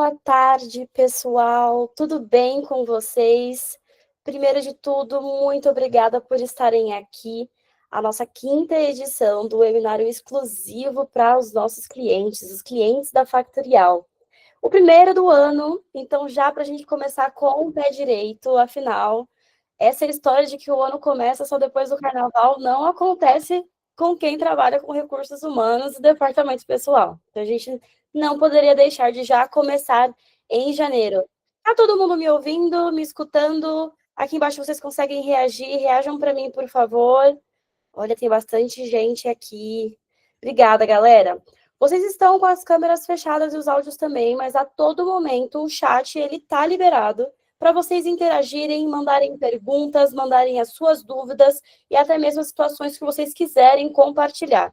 Boa tarde, pessoal. Tudo bem com vocês? Primeiro de tudo, muito obrigada por estarem aqui. A nossa quinta edição do webinário exclusivo para os nossos clientes, os clientes da Factorial. O primeiro do ano, então já para a gente começar com o pé direito, afinal, essa história de que o ano começa só depois do carnaval não acontece com quem trabalha com recursos humanos e departamento pessoal. Então, a gente não poderia deixar de já começar em janeiro. Tá todo mundo me ouvindo, me escutando? Aqui embaixo vocês conseguem reagir? Reajam para mim, por favor. Olha, tem bastante gente aqui. Obrigada, galera. Vocês estão com as câmeras fechadas e os áudios também, mas a todo momento o chat ele tá liberado para vocês interagirem, mandarem perguntas, mandarem as suas dúvidas e até mesmo as situações que vocês quiserem compartilhar.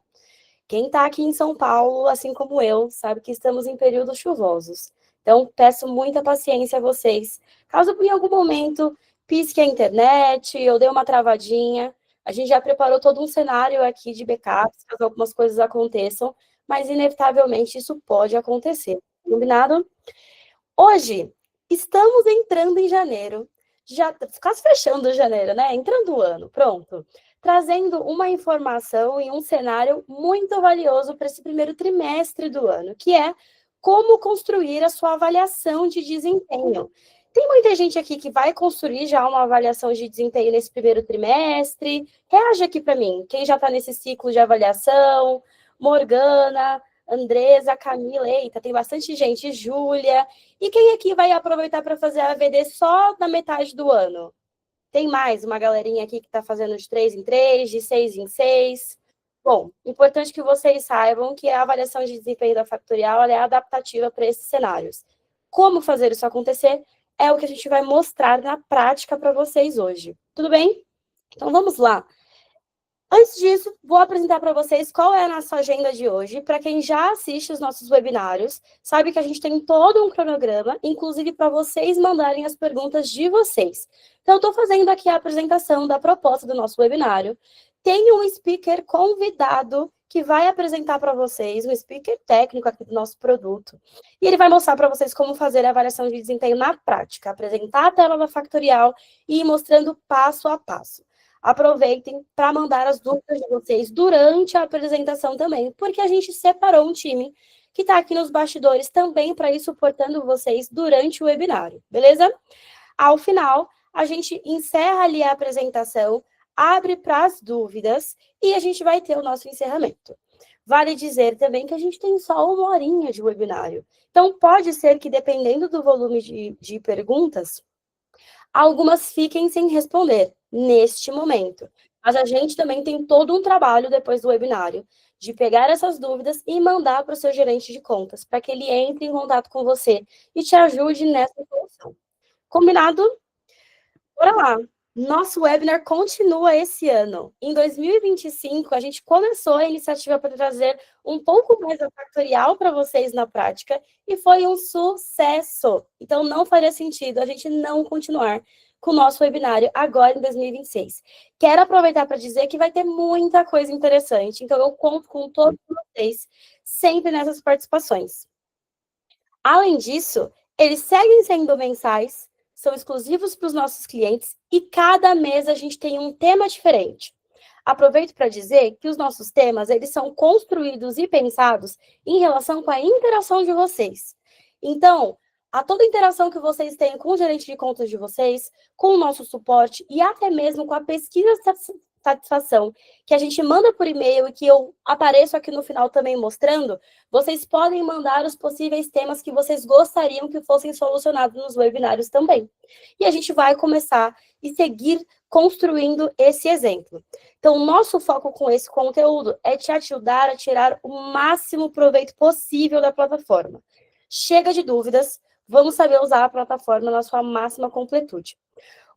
Quem está aqui em São Paulo, assim como eu, sabe que estamos em períodos chuvosos. Então, peço muita paciência a vocês. Caso em algum momento pisque a internet ou dê uma travadinha, a gente já preparou todo um cenário aqui de backups, caso algumas coisas aconteçam, mas inevitavelmente isso pode acontecer. Combinado? Hoje, estamos entrando em janeiro. Já quase fechando janeiro, né? Entrando o ano, pronto. Trazendo uma informação e um cenário muito valioso para esse primeiro trimestre do ano, que é como construir a sua avaliação de desempenho. Tem muita gente aqui que vai construir já uma avaliação de desempenho nesse primeiro trimestre. Reage aqui para mim, quem já está nesse ciclo de avaliação, Morgana, Andresa, Camila, eita, tem bastante gente, Júlia. E quem aqui vai aproveitar para fazer a AVD só na metade do ano? Tem mais uma galerinha aqui que está fazendo de 3 em 3, de 6 em 6. Bom, importante que vocês saibam que a avaliação de desempenho da Factorial é adaptativa para esses cenários. Como fazer isso acontecer é o que a gente vai mostrar na prática para vocês hoje. Tudo bem? Então vamos lá. Antes disso, vou apresentar para vocês qual é a nossa agenda de hoje. Para quem já assiste os nossos webinários, sabe que a gente tem todo um cronograma, inclusive para vocês mandarem as perguntas de vocês. Então, eu estou fazendo aqui a apresentação da proposta do nosso webinário. Tem um speaker convidado que vai apresentar para vocês, um speaker técnico aqui do nosso produto. E ele vai mostrar para vocês como fazer a avaliação de desempenho na prática, apresentar a tela da Factorial e ir mostrando passo a passo. Aproveitem para mandar as dúvidas de vocês durante a apresentação também, porque a gente separou um time que está aqui nos bastidores também para ir suportando vocês durante o webinário, beleza? Ao final, a gente encerra ali a apresentação, abre para as dúvidas e a gente vai ter o nosso encerramento. Vale dizer também que a gente tem só 1 horinha de webinário. Então, pode ser que, dependendo do volume de perguntas, algumas fiquem sem responder neste momento. Mas a gente também tem todo um trabalho depois do webinário de pegar essas dúvidas e mandar para o seu gerente de contas, para que ele entre em contato com você e te ajude nessa solução. Combinado? Bora lá! Nosso webinar continua esse ano. Em 2025, a gente começou a iniciativa para trazer um pouco mais da Factorial para vocês na prática e foi um sucesso. Então, não faria sentido a gente não continuar com o nosso webinário agora em 2026. Quero aproveitar para dizer que vai ter muita coisa interessante, então eu conto com todos vocês sempre nessas participações. Além disso, eles seguem sendo mensais, são exclusivos para os nossos clientes e cada mês a gente tem um tema diferente. Aproveito para dizer que os nossos temas, eles são construídos e pensados em relação com a interação de vocês. Então, a toda interação que vocês têm com o gerente de contas de vocês, com o nosso suporte e até mesmo com a pesquisa de satisfação que a gente manda por e-mail e que eu apareço aqui no final também mostrando, vocês podem mandar os possíveis temas que vocês gostariam que fossem solucionados nos webinários também. E a gente vai começar e seguir construindo esse exemplo. Então, o nosso foco com esse conteúdo é te ajudar a tirar o máximo proveito possível da plataforma. Chega de dúvidas, vamos saber usar a plataforma na sua máxima completude.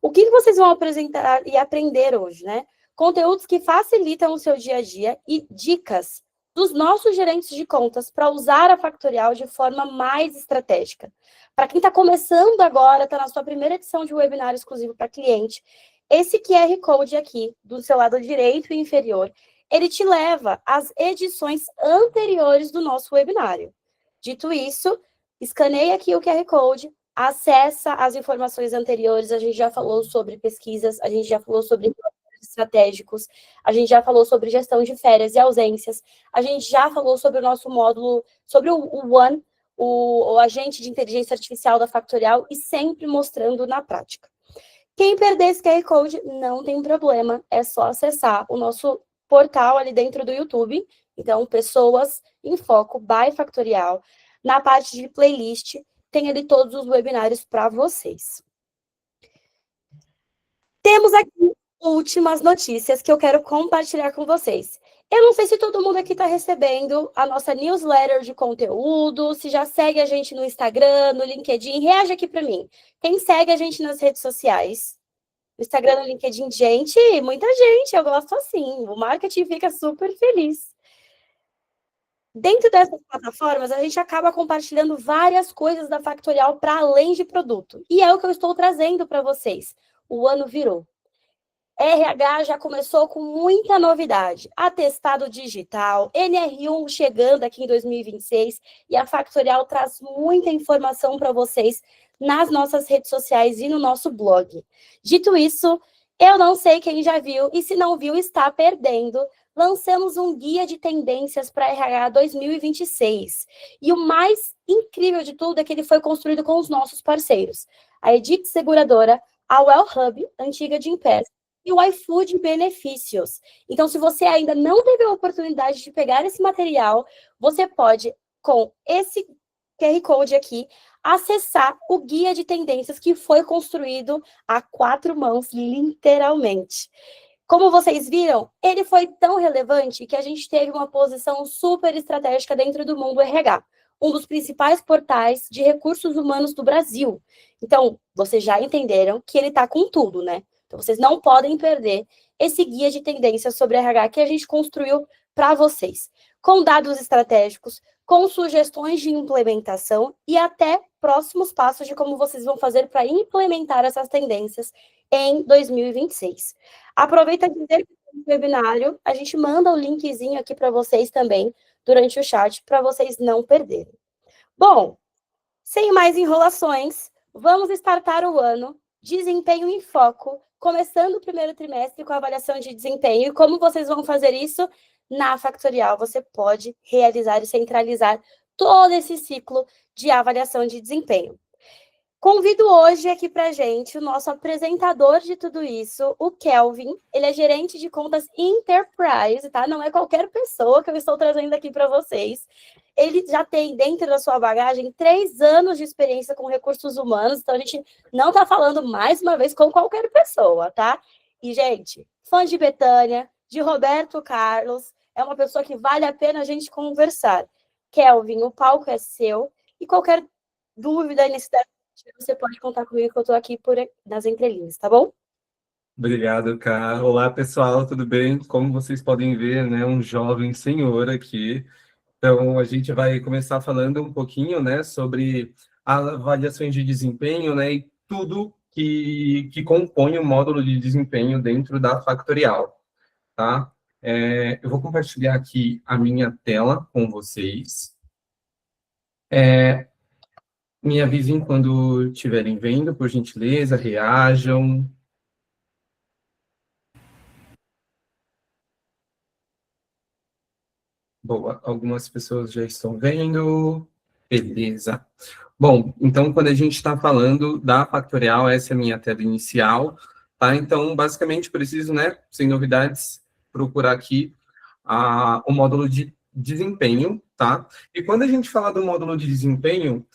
O que vocês vão apresentar e aprender hoje, né? Conteúdos que facilitam o seu dia a dia e dicas dos nossos gerentes de contas para usar a Factorial de forma mais estratégica. Para quem está começando agora, está na sua primeira edição de webinário exclusivo para cliente, esse QR Code aqui, do seu lado direito e inferior, ele te leva às edições anteriores do nosso webinário. Dito isso, Escaneia aqui o QR Code, acessa as informações anteriores, a gente já falou sobre pesquisas, a gente já falou sobre estratégicos, a gente já falou sobre gestão de férias e ausências, a gente já falou sobre o nosso módulo, sobre o One, o agente de inteligência artificial da Factorial, e sempre mostrando na prática. Quem perder esse QR Code, não tem problema, é só acessar o nosso portal ali dentro do YouTube. Então, Pessoas em Foco by Factorial. Na parte de playlist, tem ali todos os webinários para vocês. Temos aqui últimas notícias que eu quero compartilhar com vocês. Eu não sei se todo mundo aqui está recebendo a nossa newsletter de conteúdo, se já segue a gente no Instagram, no LinkedIn, reage aqui para mim. Quem segue a gente nas redes sociais? No Instagram, no LinkedIn, gente, muita gente, eu gosto assim, o marketing fica super feliz. Dentro dessas plataformas, a gente acaba compartilhando várias coisas da Factorial para além de produto. E é o que eu estou trazendo para vocês. O ano virou. RH já começou com muita novidade. Atestado digital, NR1 chegando aqui em 2026, e a Factorial traz muita informação para vocês nas nossas redes sociais e no nosso blog. Dito isso, eu não sei quem já viu, e se não viu, está perdendo. Lançamos um guia de tendências para RH 2026. E o mais incrível de tudo é que ele foi construído com os nossos parceiros. A Edit Seguradora, a Well Hub, antiga de Impress, e o iFood Benefícios. Então, se você ainda não teve a oportunidade de pegar esse material, você pode, com esse QR Code aqui, acessar o guia de tendências que foi construído a 4 mãos, literalmente. Como vocês viram, ele foi tão relevante que a gente teve uma posição super estratégica dentro do mundo RH, um dos principais portais de recursos humanos do Brasil. Então, vocês já entenderam que ele está com tudo, né? Então, vocês não podem perder esse guia de tendências sobre RH que a gente construiu para vocês, com dados estratégicos, com sugestões de implementação e até próximos passos de como vocês vão fazer para implementar essas tendências em 2026. Aproveita de dizer que no webinário a gente manda o linkzinho aqui para vocês também durante o chat, para vocês não perderem. Bom, sem mais enrolações, vamos startar o ano Desempenho em Foco, começando o primeiro trimestre com a avaliação de desempenho. E como vocês vão fazer isso? Na Factorial, você pode realizar e centralizar todo esse ciclo de avaliação de desempenho. Convido hoje aqui para a gente o nosso apresentador de tudo isso, o Kelvin. Ele é gerente de contas Enterprise, tá? Não é qualquer pessoa que eu estou trazendo aqui para vocês. Ele já tem, dentro da sua bagagem, 3 anos de experiência com recursos humanos, então a gente não está falando, mais uma vez, com qualquer pessoa, tá? E, gente, fã de Betânia, de Roberto Carlos, é uma pessoa que vale a pena a gente conversar. Kelvin, o palco é seu, e qualquer dúvida, necessidade, você pode contar comigo que eu estou aqui nas entrelinhas, tá bom? Obrigado, Cá. Olá, pessoal, tudo bem? Como vocês podem ver, né, um jovem senhor aqui. Então, a gente vai começar falando um pouquinho, né, sobre avaliações de desempenho, né, e tudo que compõe o módulo de desempenho dentro da Factorial, tá? Eu vou compartilhar aqui a minha tela com vocês. Me avisem quando estiverem vendo, por gentileza, reajam. Boa, algumas pessoas já estão vendo. Beleza. Bom, então, quando a gente está falando da Factorial, essa é a minha tela inicial, tá? Então, basicamente, preciso, né, sem novidades, procurar aqui o módulo de desempenho, tá? E quando a gente fala do módulo de desempenho,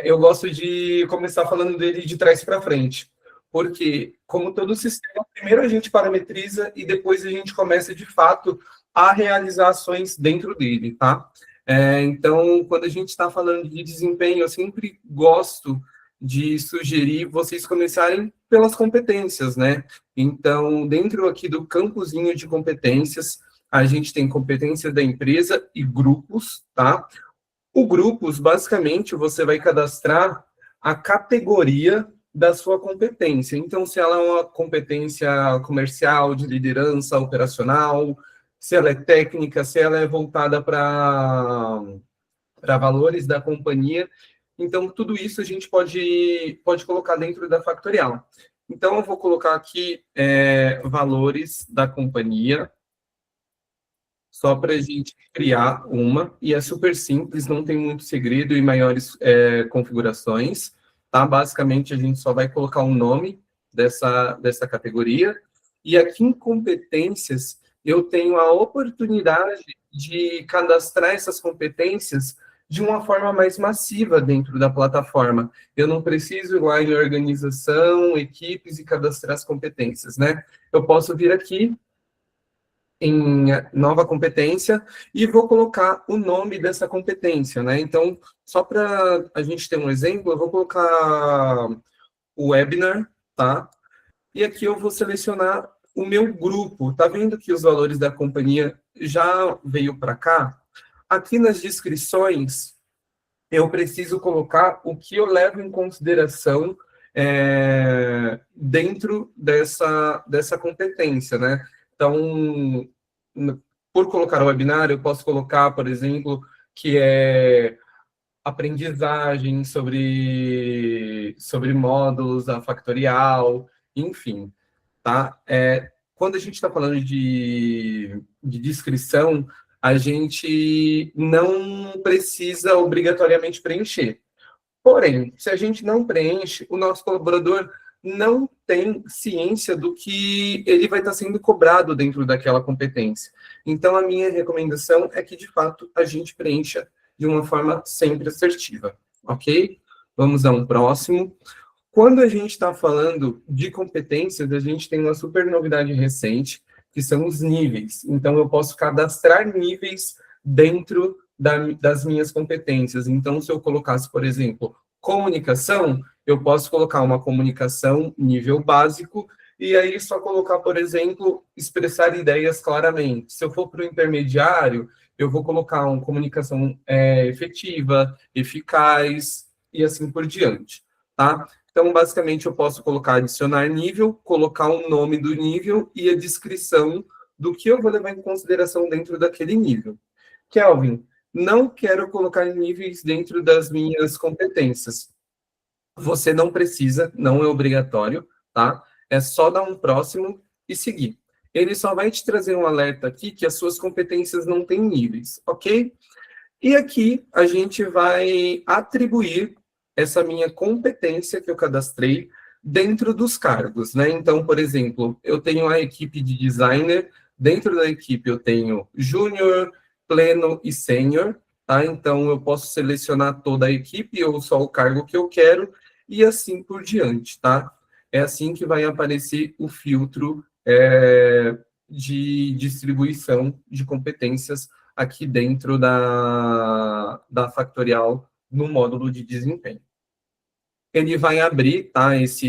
eu gosto de começar falando dele de trás para frente, porque, como todo sistema, primeiro a gente parametriza e depois a gente começa, de fato, a realizar ações dentro dele, tá? Então, quando a gente está falando de desempenho, eu sempre gosto de sugerir vocês começarem pelas competências, né? Então, dentro aqui do campozinho de competências, a gente tem competência da empresa e grupos, tá? O grupos, basicamente, você vai cadastrar a categoria da sua competência. Então, se ela é uma competência comercial, de liderança, operacional, se ela é técnica, se ela é voltada para valores da companhia. Então, tudo isso a gente pode colocar dentro da factorial. Então, eu vou colocar aqui valores da companhia, só para a gente criar uma, e é super simples, não tem muito segredo e maiores configurações, tá? Basicamente, a gente só vai colocar um nome dessa categoria, e aqui em competências, eu tenho a oportunidade de cadastrar essas competências de uma forma mais massiva dentro da plataforma. Eu não preciso ir lá em organização, equipes e cadastrar as competências, né? Eu posso vir aqui em nova competência e vou colocar o nome dessa competência, né? Então, só para a gente ter um exemplo, eu vou colocar o webinar, tá? E aqui eu vou selecionar o meu grupo. Tá vendo que os valores da companhia já veio para cá? Aqui nas descrições, eu preciso colocar o que eu levo em consideração dentro dessa competência, né? Então, por colocar o webinar, eu posso colocar, por exemplo, que é aprendizagem sobre módulos da factorial, enfim, tá? Quando a gente está falando de descrição, a gente não precisa obrigatoriamente preencher. Porém, se a gente não preenche, o nosso colaborador não tem ciência do que ele vai estar sendo cobrado dentro daquela competência. Então, a minha recomendação é que, de fato, a gente preencha de uma forma sempre assertiva, ok? Vamos dar um próximo. Quando a gente está falando de competências, a gente tem uma super novidade recente, que são os níveis. Então, eu posso cadastrar níveis dentro das minhas competências. Então, se eu colocasse, por exemplo, comunicação, eu posso colocar uma comunicação nível básico, e aí só colocar, por exemplo, expressar ideias claramente. Se eu for para o intermediário, eu vou colocar uma comunicação efetiva, eficaz, e assim por diante, tá? Então, basicamente, eu posso colocar adicionar nível, colocar o nome do nível e a descrição do que eu vou levar em consideração dentro daquele nível. Kelvin, não quero colocar níveis dentro das minhas competências. Você não precisa, não é obrigatório, tá? É só dar um próximo e seguir. Ele só vai te trazer um alerta aqui que as suas competências não têm níveis, ok? E aqui a gente vai atribuir essa minha competência que eu cadastrei dentro dos cargos, né? Então, por exemplo, eu tenho a equipe de designer, dentro da equipe eu tenho júnior, pleno e sênior, tá? Então, eu posso selecionar toda a equipe ou só o cargo que eu quero e assim por diante, tá? É assim que vai aparecer o filtro de distribuição de competências aqui dentro da Factorial no módulo de desempenho. Ele vai abrir, tá, essa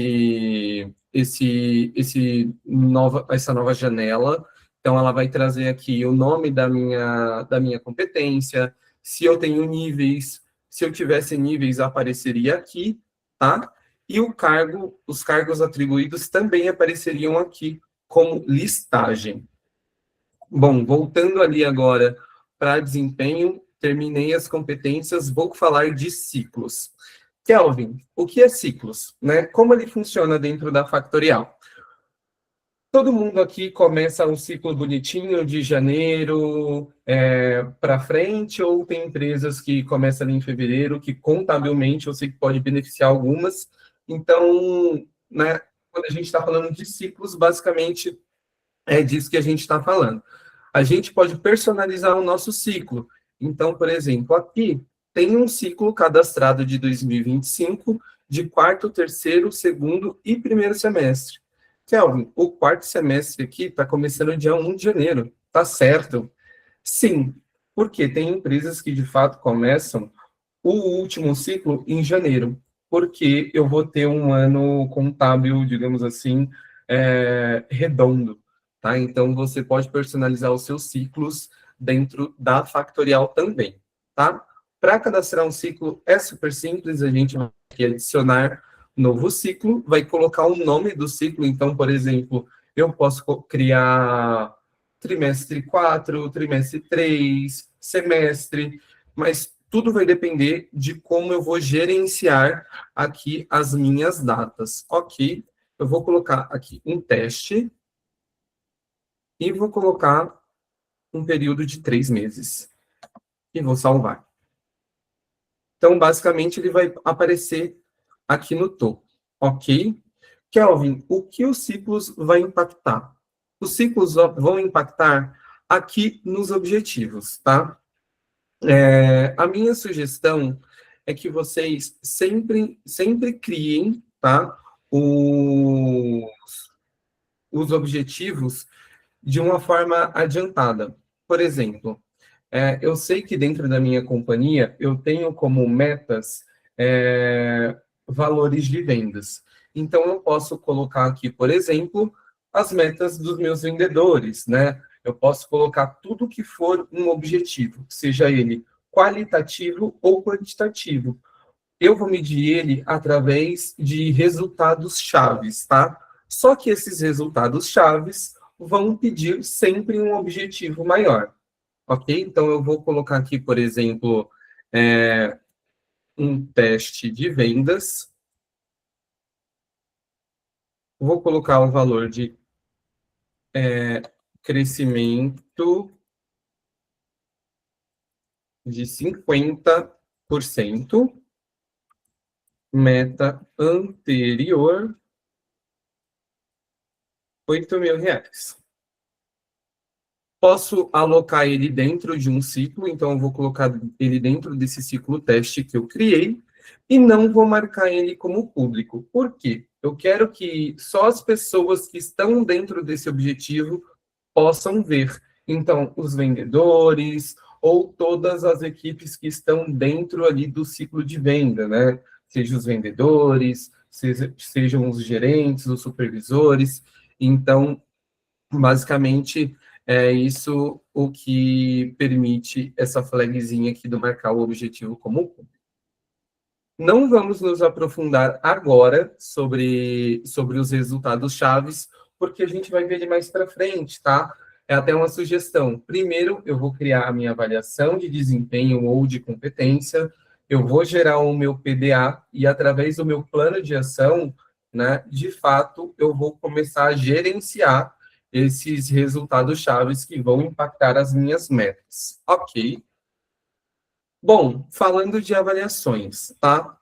nova janela. Então, ela vai trazer aqui o nome da minha competência, se eu tenho níveis, se eu tivesse níveis, apareceria aqui, tá? E os cargos atribuídos também apareceriam aqui como listagem. Bom, voltando ali agora para desempenho, terminei as competências, vou falar de ciclos. Kelvin, o que é ciclos? Né? Como ele funciona dentro da Factorial? Todo mundo aqui começa um ciclo bonitinho de janeiro para frente, ou tem empresas que começam ali em fevereiro, que contabilmente eu sei que pode beneficiar algumas. Então, né, quando a gente está falando de ciclos, basicamente é disso que a gente está falando. A gente pode personalizar o nosso ciclo. Então, por exemplo, aqui tem um ciclo cadastrado de 2025, de quarto, terceiro, segundo e primeiro semestre. Kelvin, o quarto semestre aqui está começando dia 1 de janeiro, tá certo? Sim, porque tem empresas que de fato começam o último ciclo em janeiro, porque eu vou ter um ano contábil, digamos assim, redondo, tá? Então, você pode personalizar os seus ciclos dentro da Factorial também, tá? Para cadastrar um ciclo é super simples, a gente vai aqui adicionar novo ciclo, vai colocar o nome do ciclo, então, por exemplo, eu posso criar trimestre 4, trimestre 3, semestre, mas tudo vai depender de como eu vou gerenciar aqui as minhas datas. Ok, eu vou colocar aqui um teste e vou colocar um período de 3 meses. E vou salvar. Então, basicamente, ele vai aparecer aqui no topo. Ok? Kelvin, o que os ciclos vão impactar? Os ciclos vão impactar aqui nos objetivos, tá? A minha sugestão é que vocês sempre criem, tá? Os objetivos de uma forma adiantada. Por exemplo, eu sei que dentro da minha companhia eu tenho como metas valores de vendas. Então, eu posso colocar aqui, por exemplo, as metas dos meus vendedores, né? Eu posso colocar tudo que for um objetivo, seja ele qualitativo ou quantitativo. Eu vou medir ele através de resultados chaves, tá? Só que esses resultados chaves vão pedir sempre um objetivo maior, ok? Então, eu vou colocar aqui, por exemplo, um teste de vendas. Vou colocar o valor de crescimento de 50%, meta anterior, R$ 8.000. Posso alocar ele dentro de um ciclo, então eu vou colocar ele dentro desse ciclo teste que eu criei e não vou marcar ele como público. Por quê? Eu quero que só as pessoas que estão dentro desse objetivo possam ver. Então, os vendedores ou todas as equipes que estão dentro ali do ciclo de venda, né? Sejam os vendedores, sejam os gerentes, os supervisores. Então, basicamente, é isso o que permite essa flagzinha aqui do marcar o objetivo como público. Não vamos nos aprofundar agora sobre os resultados chaves, porque a gente vai ver ele mais para frente, tá? É até uma sugestão. Primeiro, eu vou criar a minha avaliação de desempenho ou de competência, eu vou gerar o meu PDA e, através do meu plano de ação, né, de fato, eu vou começar a gerenciar esses resultados chaves que vão impactar as minhas metas. Ok. Bom, falando de avaliações, tá?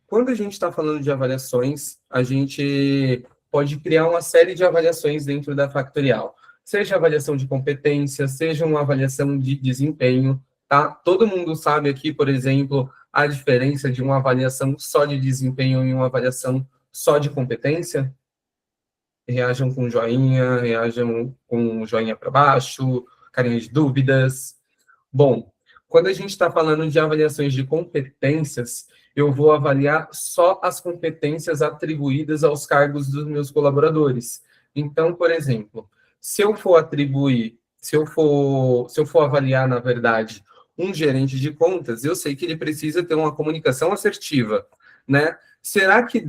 Quando a gente está falando de avaliações, a gente pode criar uma série de avaliações dentro da Factorial. Seja avaliação de competência, seja uma avaliação de desempenho, tá? Todo mundo sabe aqui, por exemplo, a diferença de uma avaliação só de desempenho e uma avaliação só de competência? Reajam com joinha, reajam com joinha para baixo, carinha de dúvidas. Bom, quando a gente está falando de avaliações de competências, eu vou avaliar só as competências atribuídas aos cargos dos meus colaboradores. Então, por exemplo, se eu for avaliar, na verdade, um gerente de contas, eu sei que ele precisa ter uma comunicação assertiva, né? Será que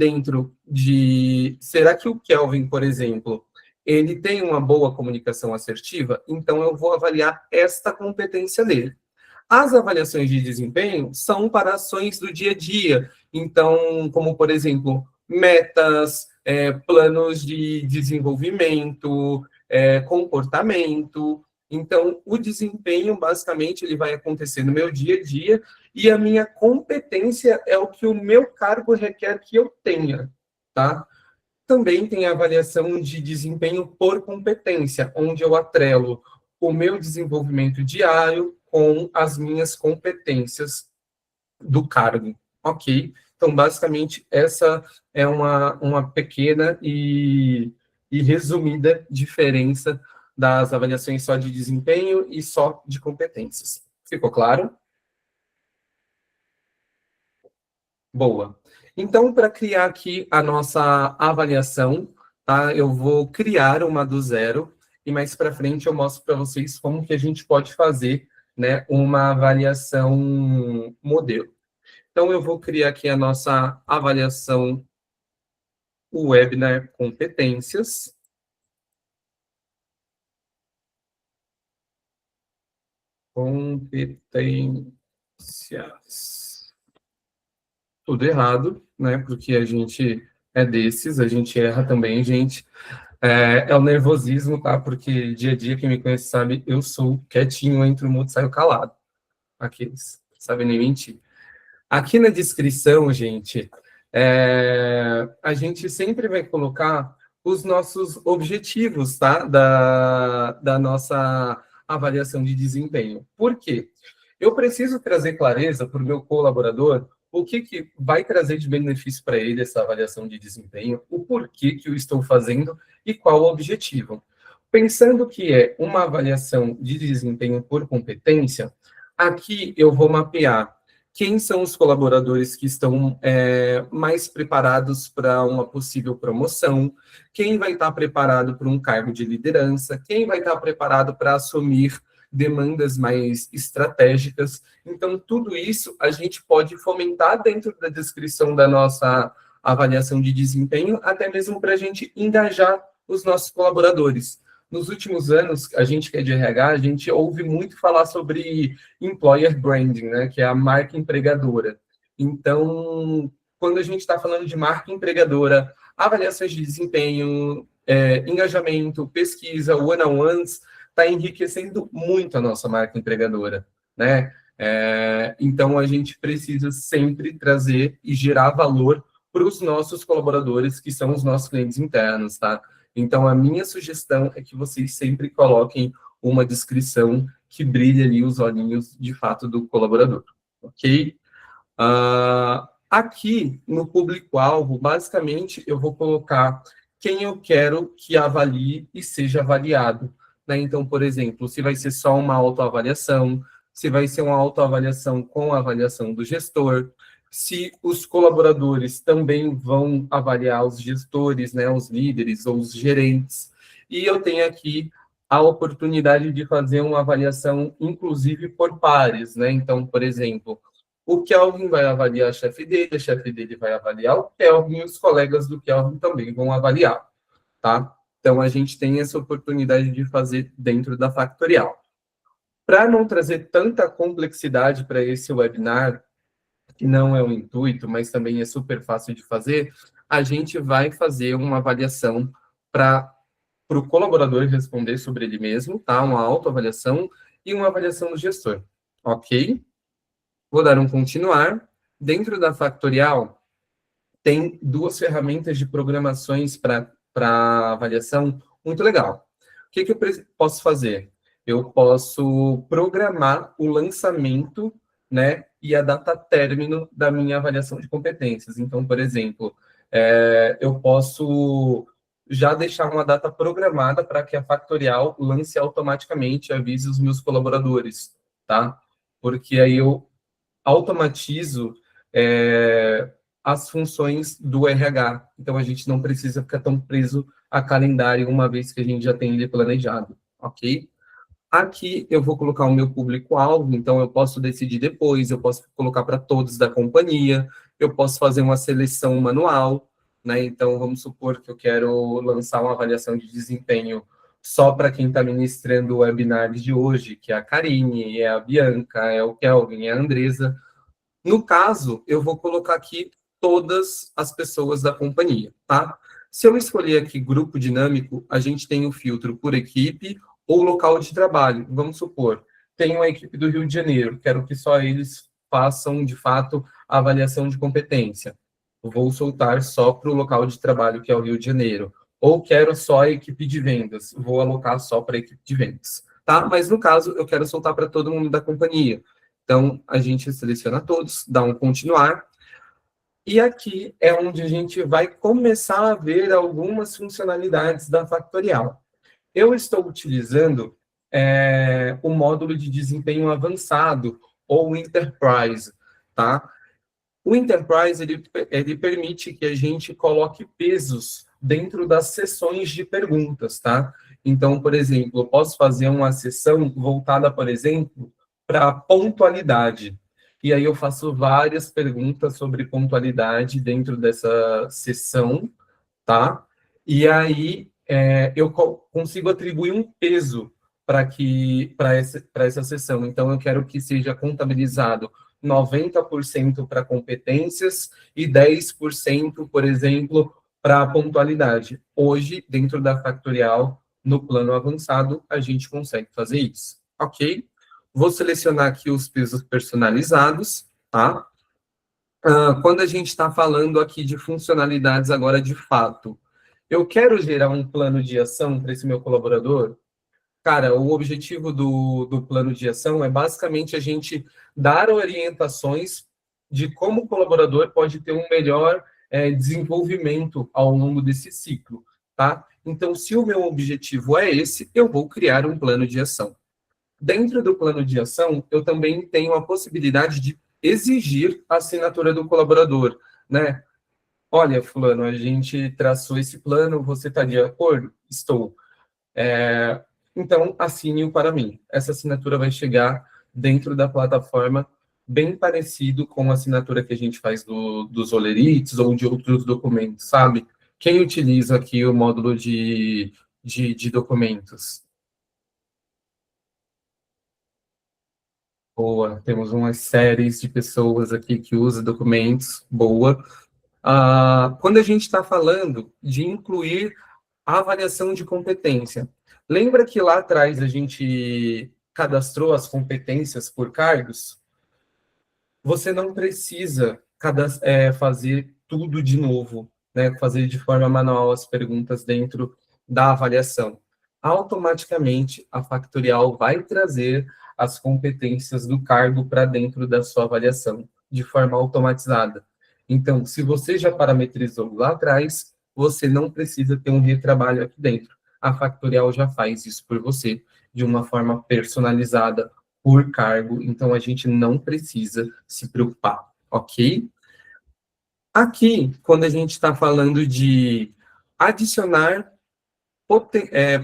o Kelvin, por exemplo, ele tem uma boa comunicação assertiva? Então, eu vou avaliar esta competência dele. As avaliações de desempenho são para ações do dia a dia. Então, como, por exemplo, metas, planos de desenvolvimento, comportamento. Então, o desempenho, basicamente, ele vai acontecer no meu dia a dia e a minha competência é o que o meu cargo requer que eu tenha, tá? Também tem a avaliação de desempenho por competência, onde eu atrelo o meu desenvolvimento diário com as minhas competências do cargo, ok? Então, basicamente, essa é uma pequena e resumida diferença das avaliações só de desempenho e só de competências. Ficou claro? Boa. Então, para criar aqui a nossa avaliação, tá? Eu vou criar uma do zero e mais para frente eu mostro para vocês como que a gente pode fazer, né, uma avaliação modelo. Então, eu vou criar aqui a nossa avaliação webinar competências. Competências. Tudo errado, né? Porque a gente é desses, a gente erra também, gente. É o nervosismo, tá? Porque dia a dia, quem me conhece sabe, eu sou quietinho, entro no mudo, saio calado. Aqueles, sabem nem mentir. Aqui na descrição, gente, a gente sempre vai colocar os nossos objetivos, tá? Da nossa avaliação de desempenho. Por quê? Eu preciso trazer clareza para o meu colaborador o que vai trazer de benefício para ele essa avaliação de desempenho, o porquê que eu estou fazendo e qual o objetivo. Pensando que é uma avaliação de desempenho por competência, aqui eu vou mapear quem são os colaboradores que estão mais preparados para uma possível promoção, quem vai estar preparado para um cargo de liderança, quem vai estar preparado para assumir demandas mais estratégicas. Então, tudo isso a gente pode fomentar dentro da descrição da nossa avaliação de desempenho, até mesmo para a gente engajar os nossos colaboradores. Nos últimos anos, a gente que é de RH, a gente ouve muito falar sobre employer branding, né, que é a marca empregadora. Então, quando a gente está falando de marca empregadora, avaliações de desempenho, engajamento, pesquisa, one-on-ones, está enriquecendo muito a nossa marca empregadora, né? Então, a gente precisa sempre trazer e gerar valor para os nossos colaboradores, que são os nossos clientes internos, tá? Então, a minha sugestão é que vocês sempre coloquem uma descrição que brilhe ali os olhinhos, de fato, do colaborador, ok? Aqui, no público-alvo, basicamente, eu vou colocar quem eu quero que avalie e seja avaliado, né? Então, por exemplo, se vai ser só uma autoavaliação, se vai ser uma autoavaliação com a avaliação do gestor, se os colaboradores também vão avaliar os gestores, né, os líderes ou os gerentes. E eu tenho aqui a oportunidade de fazer uma avaliação, inclusive, por pares, né? Então, por exemplo, o Kelvin vai avaliar a chefe dele vai avaliar o Kelvin, e os colegas do Kelvin também vão avaliar, tá? Então, a gente tem essa oportunidade de fazer dentro da Factorial. Para não trazer tanta complexidade para esse webinar, que não é o intuito, mas também é super fácil de fazer, a gente vai fazer uma avaliação para o colaborador responder sobre ele mesmo, tá? Uma autoavaliação e uma avaliação do gestor, ok? Vou dar um continuar. Dentro da Factorial, tem duas ferramentas de programações para avaliação muito legal. O que eu posso fazer? Eu posso programar o lançamento, né, e a data término da minha avaliação de competências. Então, por exemplo, eu posso já deixar uma data programada para que a Factorial lance automaticamente e avise os meus colaboradores, tá? Porque aí eu automatizo as funções do RH. Então, a gente não precisa ficar tão preso a calendário, uma vez que a gente já tem ele planejado, ok? Aqui eu vou colocar o meu público-alvo, então eu posso decidir depois, eu posso colocar para todos da companhia, eu posso fazer uma seleção manual, né? Então, vamos supor que eu quero lançar uma avaliação de desempenho só para quem está ministrando o webinar de hoje, que é a Karine, é a Bianca, é o Kelvin, é a Andresa. No caso, eu vou colocar aqui todas as pessoas da companhia, tá? Se eu escolher aqui grupo dinâmico, a gente tem o filtro por equipe ou local de trabalho. Vamos supor, tem uma equipe do Rio de Janeiro, quero que só eles façam, de fato, a avaliação de competência. Vou soltar só para o local de trabalho, que é o Rio de Janeiro. Ou quero só a equipe de vendas, vou alocar só para a equipe de vendas, tá? Mas, no caso, eu quero soltar para todo mundo da companhia. Então, a gente seleciona todos, dá um continuar, e aqui é onde a gente vai começar a ver algumas funcionalidades da Factorial. Eu estou utilizando o módulo de desempenho avançado, ou Enterprise, tá? O Enterprise, ele permite que a gente coloque pesos dentro das sessões de perguntas, tá? Então, por exemplo, eu posso fazer uma sessão voltada, por exemplo, para pontualidade. E aí eu faço várias perguntas sobre pontualidade dentro dessa sessão, tá? E aí eu consigo atribuir um peso para essa sessão. Então, eu quero que seja contabilizado 90% para competências e 10%, por exemplo, para pontualidade. Hoje, dentro da Factorial, no plano avançado, a gente consegue fazer isso, ok? Vou selecionar aqui os pesos personalizados, tá? Quando a gente está falando aqui de funcionalidades agora de fato, eu quero gerar um plano de ação para esse meu colaborador. Cara, o objetivo do plano de ação é basicamente a gente dar orientações de como o colaborador pode ter um melhor desenvolvimento ao longo desse ciclo, tá? Então, se o meu objetivo é esse, eu vou criar um plano de ação. Dentro do plano de ação, eu também tenho a possibilidade de exigir a assinatura do colaborador, né? Olha, fulano, a gente traçou esse plano, você está de acordo? Estou. Então, assine-o para mim. Essa assinatura vai chegar dentro da plataforma, bem parecido com a assinatura que a gente faz dos olerites ou de outros documentos, sabe? Quem utiliza aqui o módulo de documentos? Boa, temos umas séries de pessoas aqui que usam documentos, boa. Quando a gente está falando de incluir a avaliação de competência, lembra que lá atrás a gente cadastrou as competências por cargos? Você não precisa fazer tudo de novo, né? Fazer de forma manual as perguntas dentro da avaliação. Automaticamente, a Factorial vai trazer as competências do cargo para dentro da sua avaliação, de forma automatizada. Então, se você já parametrizou lá atrás, você não precisa ter um retrabalho aqui dentro. A Factorial já faz isso por você, de uma forma personalizada, por cargo, então a gente não precisa se preocupar, ok? Aqui, quando a gente está falando de adicionar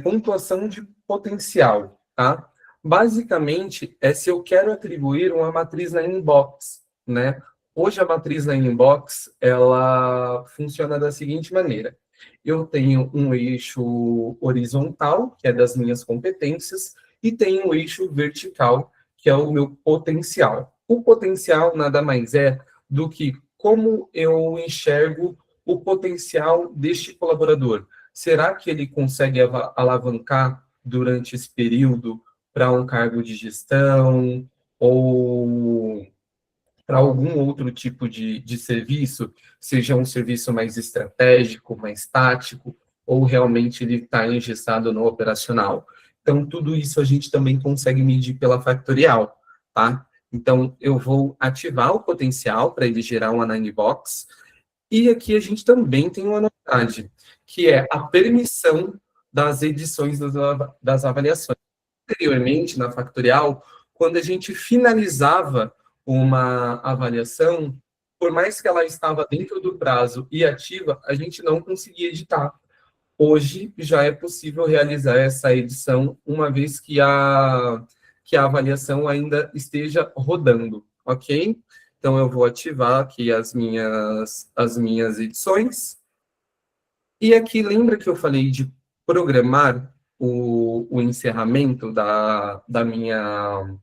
pontuação de potencial, tá? Basicamente, é se eu quero atribuir uma matriz na inbox, né? Hoje a matriz na inbox, ela funciona da seguinte maneira. Eu tenho um eixo horizontal, que é das minhas competências, e tenho um eixo vertical, que é o meu potencial. O potencial nada mais é do que como eu enxergo o potencial deste colaborador. Será que ele consegue alavancar durante esse período para um cargo de gestão ou para algum outro tipo de serviço, seja um serviço mais estratégico, mais tático, ou realmente ele está engessado no operacional? Então, tudo isso a gente também consegue medir pela Factorial, tá? Então, eu vou ativar o potencial para ele gerar uma Nine Box, e aqui a gente também tem uma novidade, que é a permissão das edições das avaliações. Anteriormente, na Factorial, quando a gente finalizava uma avaliação, por mais que ela estava dentro do prazo e ativa, a gente não conseguia editar. Hoje já é possível realizar essa edição, uma vez que a avaliação ainda esteja rodando, ok? Então, eu vou ativar aqui as minhas edições. E aqui, lembra que eu falei de programar o encerramento da minha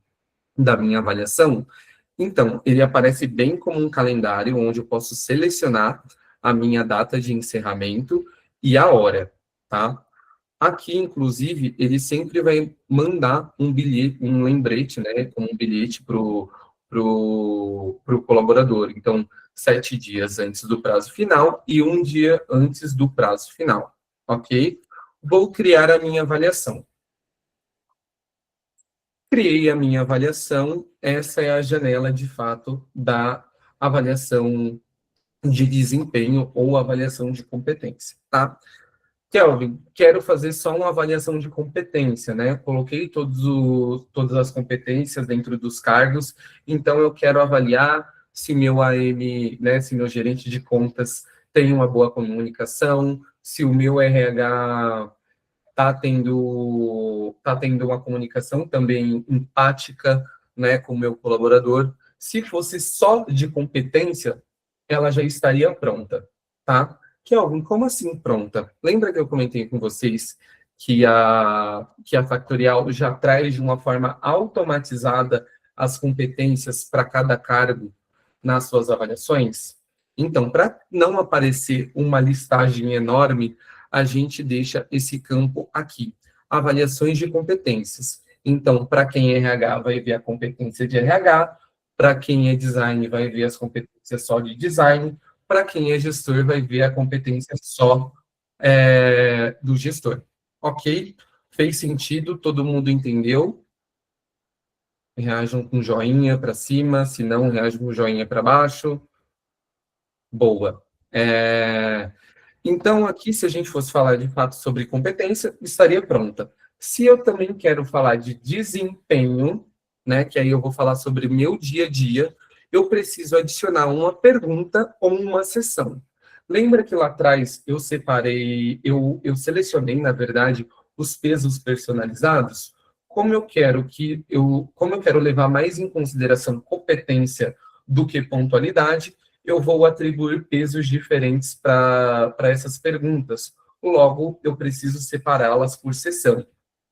avaliação? Então, ele aparece bem como um calendário, onde eu posso selecionar a minha data de encerramento e a hora, tá? Aqui, inclusive, ele sempre vai mandar um bilhete, um lembrete, né, como um bilhete pro colaborador. Então, 7 dias antes do prazo final e 1 dia antes do prazo final, ok? Vou criar a minha avaliação. Criei a minha avaliação, essa é a janela, de fato, da avaliação de desempenho ou avaliação de competência, tá? Kelvin, quero fazer só uma avaliação de competência, né? Coloquei todas as competências dentro dos cargos, então eu quero avaliar se meu AM, né, se meu gerente de contas tem uma boa comunicação, se o meu RH tá tendo uma comunicação também empática, né, com o meu colaborador. Se fosse só de competência, ela já estaria pronta, tá? Kelvin, como assim pronta? Lembra que eu comentei com vocês que a Factorial já traz de uma forma automatizada as competências para cada cargo nas suas avaliações? Então, para não aparecer uma listagem enorme, a gente deixa esse campo aqui, avaliações de competências. Então, para quem é RH, vai ver a competência de RH, para quem é design, vai ver as competências só de design, para quem é gestor, vai ver a competência só do gestor. Ok? Fez sentido? Todo mundo entendeu? Reajam com joinha para cima, se não, reajam com joinha para baixo. Boa. Então, aqui, se a gente fosse falar de fato sobre competência, estaria pronta. Se eu também quero falar de desempenho, né, que aí eu vou falar sobre meu dia a dia, eu preciso adicionar uma pergunta ou uma sessão. Lembra que lá atrás eu separei, eu selecionei, na verdade, os pesos personalizados? Como eu quero levar mais em consideração competência do que pontualidade, eu vou atribuir pesos diferentes para essas perguntas. Logo, eu preciso separá-las por seção.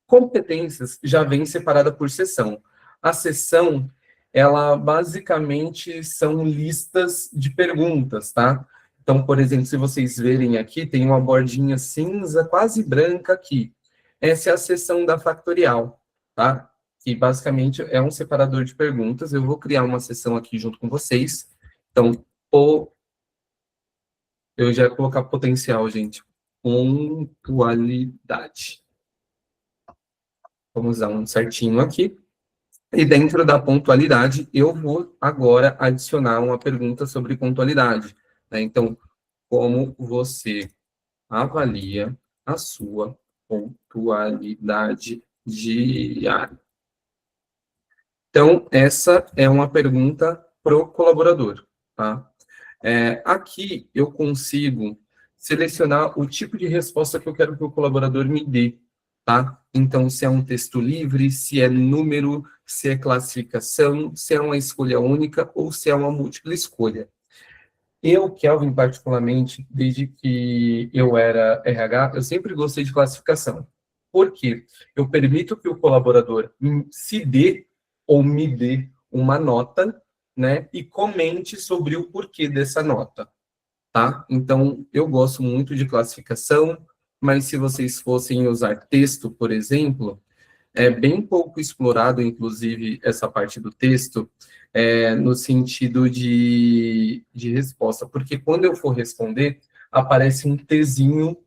Competências já vem separada por seção. A seção, ela basicamente são listas de perguntas, tá? Então, por exemplo, se vocês verem aqui, tem uma bordinha cinza, quase branca aqui. Essa é a seção da factorial, tá? Que basicamente é um separador de perguntas. Eu vou criar uma seção aqui junto com vocês. Então, eu já ia colocar potencial, gente. Pontualidade. Vamos dar um certinho aqui. E dentro da pontualidade, eu vou agora adicionar uma pergunta sobre pontualidade, né? Então, como você avalia a sua pontualidade diária? Então, essa é uma pergunta para o colaborador, tá? Aqui eu consigo selecionar o tipo de resposta que eu quero que o colaborador me dê, tá? Então, se é um texto livre, se é número, se é classificação, se é uma escolha única ou se é uma múltipla escolha. Eu, Kelvin, particularmente, desde que eu era RH, eu sempre gostei de classificação. Por quê? Eu permito que o colaborador se dê ou me dê uma nota, né, e comente sobre o porquê dessa nota, tá? Então, eu gosto muito de classificação, mas se vocês fossem usar texto, por exemplo, é bem pouco explorado, inclusive, essa parte do texto, no sentido de resposta, porque quando eu for responder, aparece um Tzinho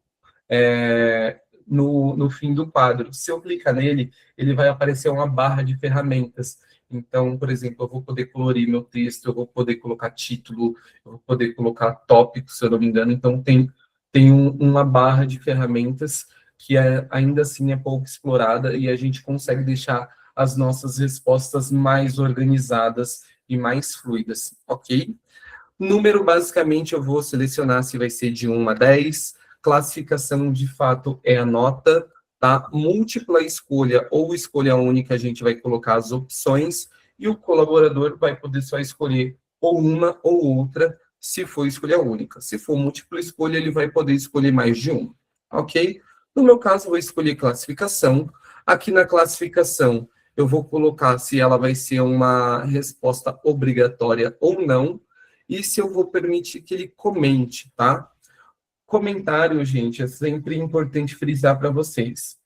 no fim do quadro. Se eu clicar nele, ele vai aparecer uma barra de ferramentas. Então, por exemplo, eu vou poder colorir meu texto, eu vou poder colocar título, eu vou poder colocar tópico, se eu não me engano. Então, tem uma barra de ferramentas que ainda assim é pouco explorada e a gente consegue deixar as nossas respostas mais organizadas e mais fluidas, ok? Número, basicamente, eu vou selecionar se vai ser de 1 a 10. Classificação, de fato, é a nota, tá? Múltipla escolha ou escolha única, a gente vai colocar as opções e o colaborador vai poder só escolher ou uma ou outra, se for escolha única. Se for múltipla escolha, ele vai poder escolher mais de uma, ok? No meu caso, eu vou escolher classificação. Aqui na classificação, eu vou colocar se ela vai ser uma resposta obrigatória ou não, e se eu vou permitir que ele comente, tá? Comentário, gente, é sempre importante frisar para vocês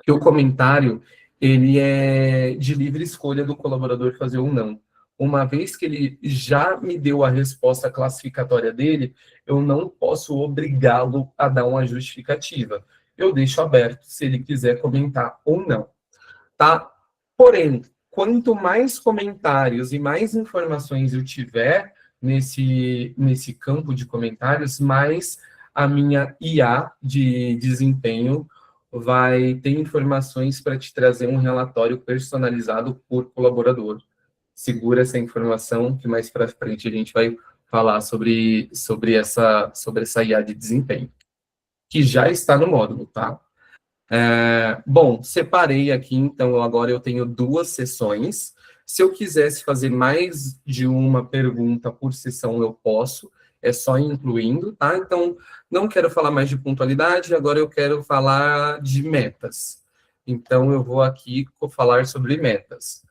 que o comentário, ele é de livre escolha do colaborador fazer ou não. Uma vez que ele já me deu a resposta classificatória dele, eu não posso obrigá-lo a dar uma justificativa. Eu deixo aberto se ele quiser comentar ou não, tá? Porém, quanto mais comentários e mais informações eu tiver nesse campo de comentários, mais a minha IA de desempenho vai ter informações para te trazer um relatório personalizado por colaborador. Segura essa informação, que mais para frente a gente vai falar sobre essa IA de desempenho, que já está no módulo, tá? Bom, separei aqui, então agora eu tenho 2 sessões. Se eu quisesse fazer mais de uma pergunta por sessão, eu posso, é só incluindo, tá? Então, não quero falar mais de pontualidade, agora eu quero falar de metas. Então, eu vou aqui falar sobre metas.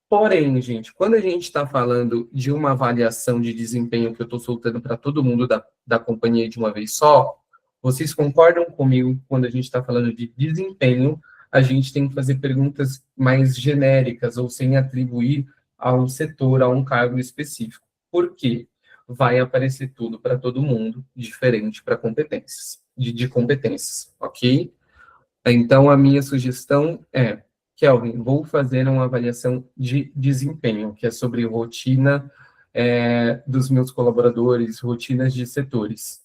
Porém, gente, quando a gente está falando de uma avaliação de desempenho que eu estou soltando para todo mundo da companhia de uma vez só, vocês concordam comigo quando a gente está falando de desempenho, a gente tem que fazer perguntas mais genéricas ou sem atribuir a um setor, a um cargo específico. Por quê? Vai aparecer tudo para todo mundo, diferente para competências, de competências, ok? Então, a minha sugestão é, Kelvin, vou fazer uma avaliação de desempenho, que é sobre rotina dos meus colaboradores, rotinas de setores.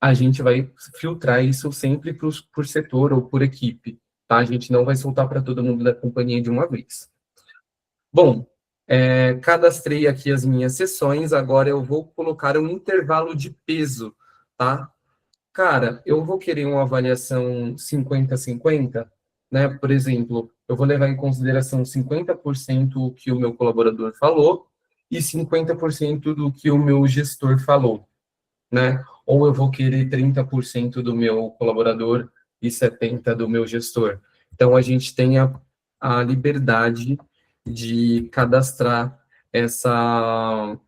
A gente vai filtrar isso sempre por setor ou por equipe, tá? A gente não vai soltar para todo mundo da companhia de uma vez. Bom, cadastrei aqui as minhas sessões, agora eu vou colocar um intervalo de peso, tá? Cara, eu vou querer uma avaliação 50-50, né? Por exemplo, eu vou levar em consideração 50% o que o meu colaborador falou e 50% do que o meu gestor falou, né? Ou eu vou querer 30% do meu colaborador e 70% do meu gestor. Então, a gente tem a liberdade de cadastrar essa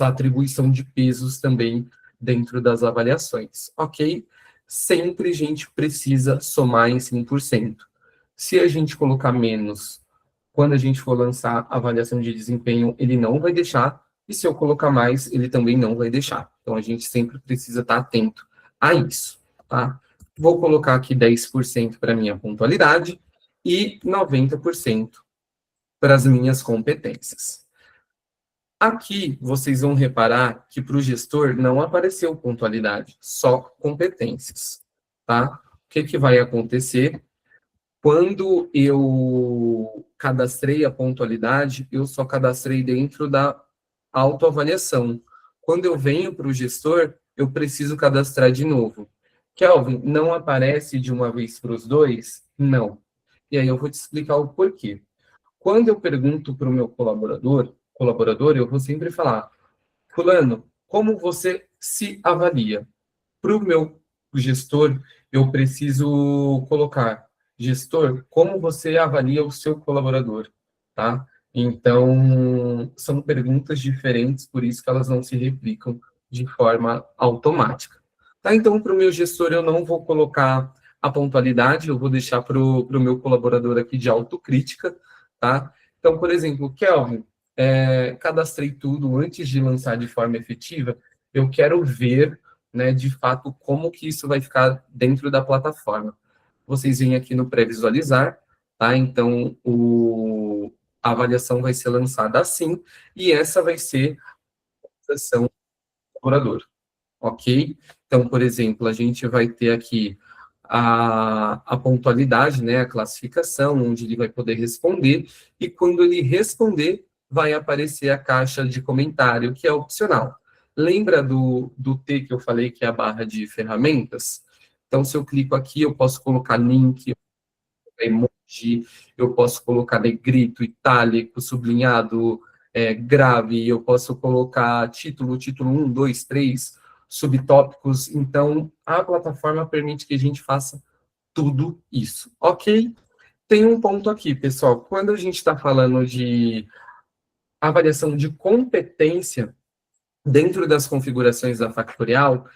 atribuição de pesos também dentro das avaliações, ok? Sempre a gente precisa somar em 100%. Se a gente colocar menos, quando a gente for lançar a avaliação de desempenho, ele não vai deixar, e se eu colocar mais, ele também não vai deixar. Então, a gente sempre precisa estar atento a isso, tá? Vou colocar aqui 10% para minha pontualidade e 90% para as minhas competências. Aqui, vocês vão reparar que para o gestor não apareceu pontualidade, só competências, tá? O que, que vai acontecer? Quando eu cadastrei a pontualidade, eu só cadastrei dentro da autoavaliação. Quando eu venho para o gestor, eu preciso cadastrar de novo. Kelvin, não aparece de uma vez para os dois? Não. E aí eu vou te explicar o porquê. Quando eu pergunto para o meu colaborador, eu vou sempre falar, fulano, como você se avalia? Para o meu gestor, eu preciso colocar, gestor, como você avalia o seu colaborador, tá? Então, são perguntas diferentes, por isso que elas não se replicam de forma automática. Tá? Então, para o meu gestor, eu não vou colocar a pontualidade, eu vou deixar para o meu colaborador aqui de autocrítica, tá? Então, por exemplo, Kelvin, cadastrei tudo antes de lançar de forma efetiva, eu quero ver, né, de fato, como que isso vai ficar dentro da plataforma. Vocês vêm aqui no pré-visualizar, tá? Então, a avaliação vai ser lançada assim, e essa vai ser a sessão do colaborador, ok? Então, por exemplo, a gente vai ter aqui a pontualidade, né, a classificação, onde ele vai poder responder, e quando ele responder, vai aparecer a caixa de comentário, que é opcional. Lembra do T que eu falei, que é a barra de ferramentas? Então, se eu clico aqui, eu posso colocar link, emoji, eu posso colocar negrito, itálico, sublinhado, grave, eu posso colocar título 1, 2, 3, subtópicos. Então, a plataforma permite que a gente faça tudo isso, ok? Tem um ponto aqui, pessoal. Quando a gente está falando de avaliação de competência, dentro das configurações da Factorial,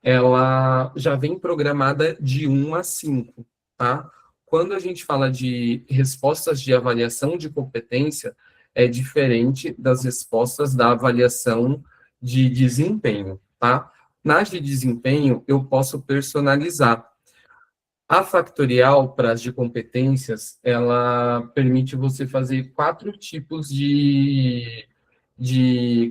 ela já vem programada de 1 a 5, tá? Quando a gente fala de respostas de avaliação de competência, é diferente das respostas da avaliação de desempenho, tá? Nas de desempenho, eu posso personalizar. A Factorial, para as de competências, ela permite você fazer 4 tipos de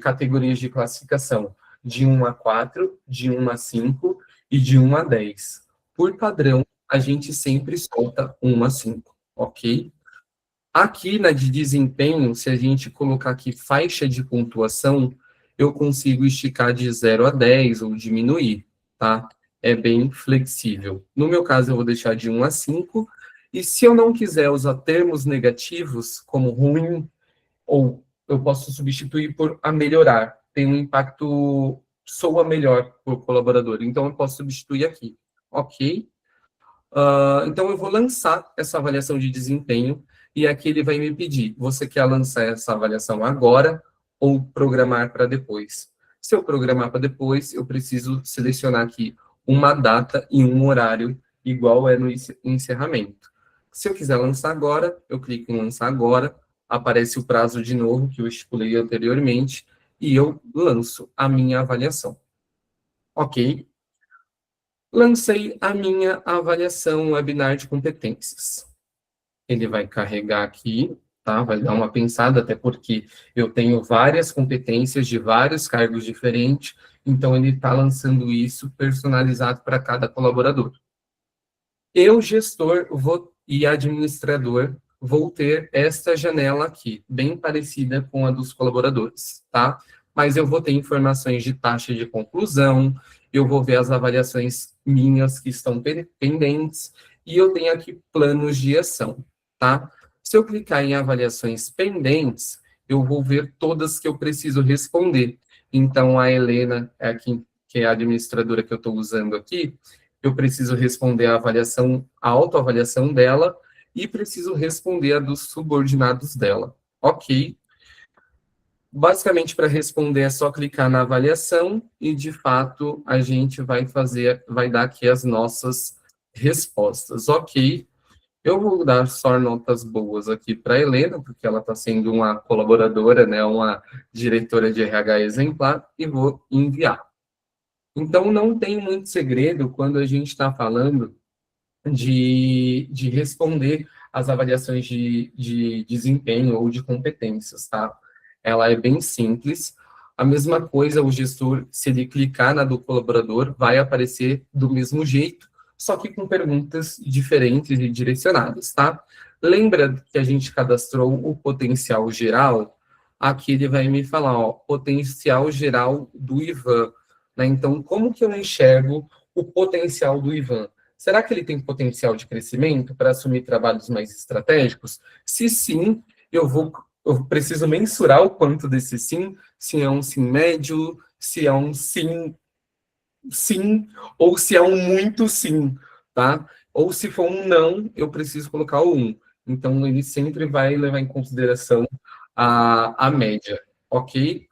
categorias de classificação, de 1 a 4, de 1 a 5 e de 1 a 10. Por padrão, a gente sempre solta 1 a 5, ok? Aqui na de desempenho, se a gente colocar aqui faixa de pontuação, eu consigo esticar de 0 a 10 ou diminuir, tá? É bem flexível. No meu caso, eu vou deixar de 1 a 5, e se eu não quiser usar termos negativos, como ruim, ou eu posso substituir por a melhorar. Tem um impacto, soa melhor para o colaborador. Então, eu posso substituir aqui. Ok? Então, eu vou lançar essa avaliação de desempenho. e aqui ele vai me pedir, você quer lançar essa avaliação agora ou programar para depois? Se eu programar para depois, eu preciso selecionar aqui uma data e um horário igual é no encerramento. Se eu quiser lançar agora, eu clico em lançar agora, aparece o prazo de novo que eu estipulei anteriormente e eu lanço a minha avaliação. Ok? Lancei a minha avaliação webinar de competências. Ele vai carregar aqui, tá? Vai dar uma pensada, até porque eu tenho várias competências de vários cargos diferentes, então ele está lançando isso personalizado para cada colaborador. Eu, gestor e administrador, vou ter esta janela aqui, bem parecida com a dos colaboradores, tá? Mas eu vou ter informações de taxa de conclusão, eu vou ver as avaliações minhas que estão pendentes, e eu tenho aqui planos de ação, tá? Se eu clicar em avaliações pendentes, eu vou ver todas que eu preciso responder. Então, a Helena, que é a administradora que eu estou usando aqui, eu preciso responder a autoavaliação dela e preciso responder a dos subordinados dela. Ok. Basicamente, para responder, é só clicar na avaliação e, de fato, a gente vai dar aqui as nossas respostas. Ok. Eu vou dar só notas boas aqui para a Helena, porque ela está sendo uma colaboradora, né, uma diretora de RH exemplar, e vou enviar. Então, não tem muito segredo quando a gente está falando de responder às avaliações de desempenho ou de competências, tá? Ela é bem simples. A mesma coisa, o gestor, se ele clicar na do colaborador, vai aparecer do mesmo jeito, só que com perguntas diferentes e direcionadas, tá? Lembra que a gente cadastrou o potencial geral? Aqui ele vai me falar, ó, potencial geral do Ivan, né? Então, como que eu enxergo o potencial do Ivan? Será que ele tem potencial de crescimento para assumir trabalhos mais estratégicos? Se sim, eu preciso mensurar o quanto desse sim, se é um sim médio, se é um sim, sim, ou se é um muito sim, tá? Ou se for um não, eu preciso colocar o um. Então, ele sempre vai levar em consideração a média, ok?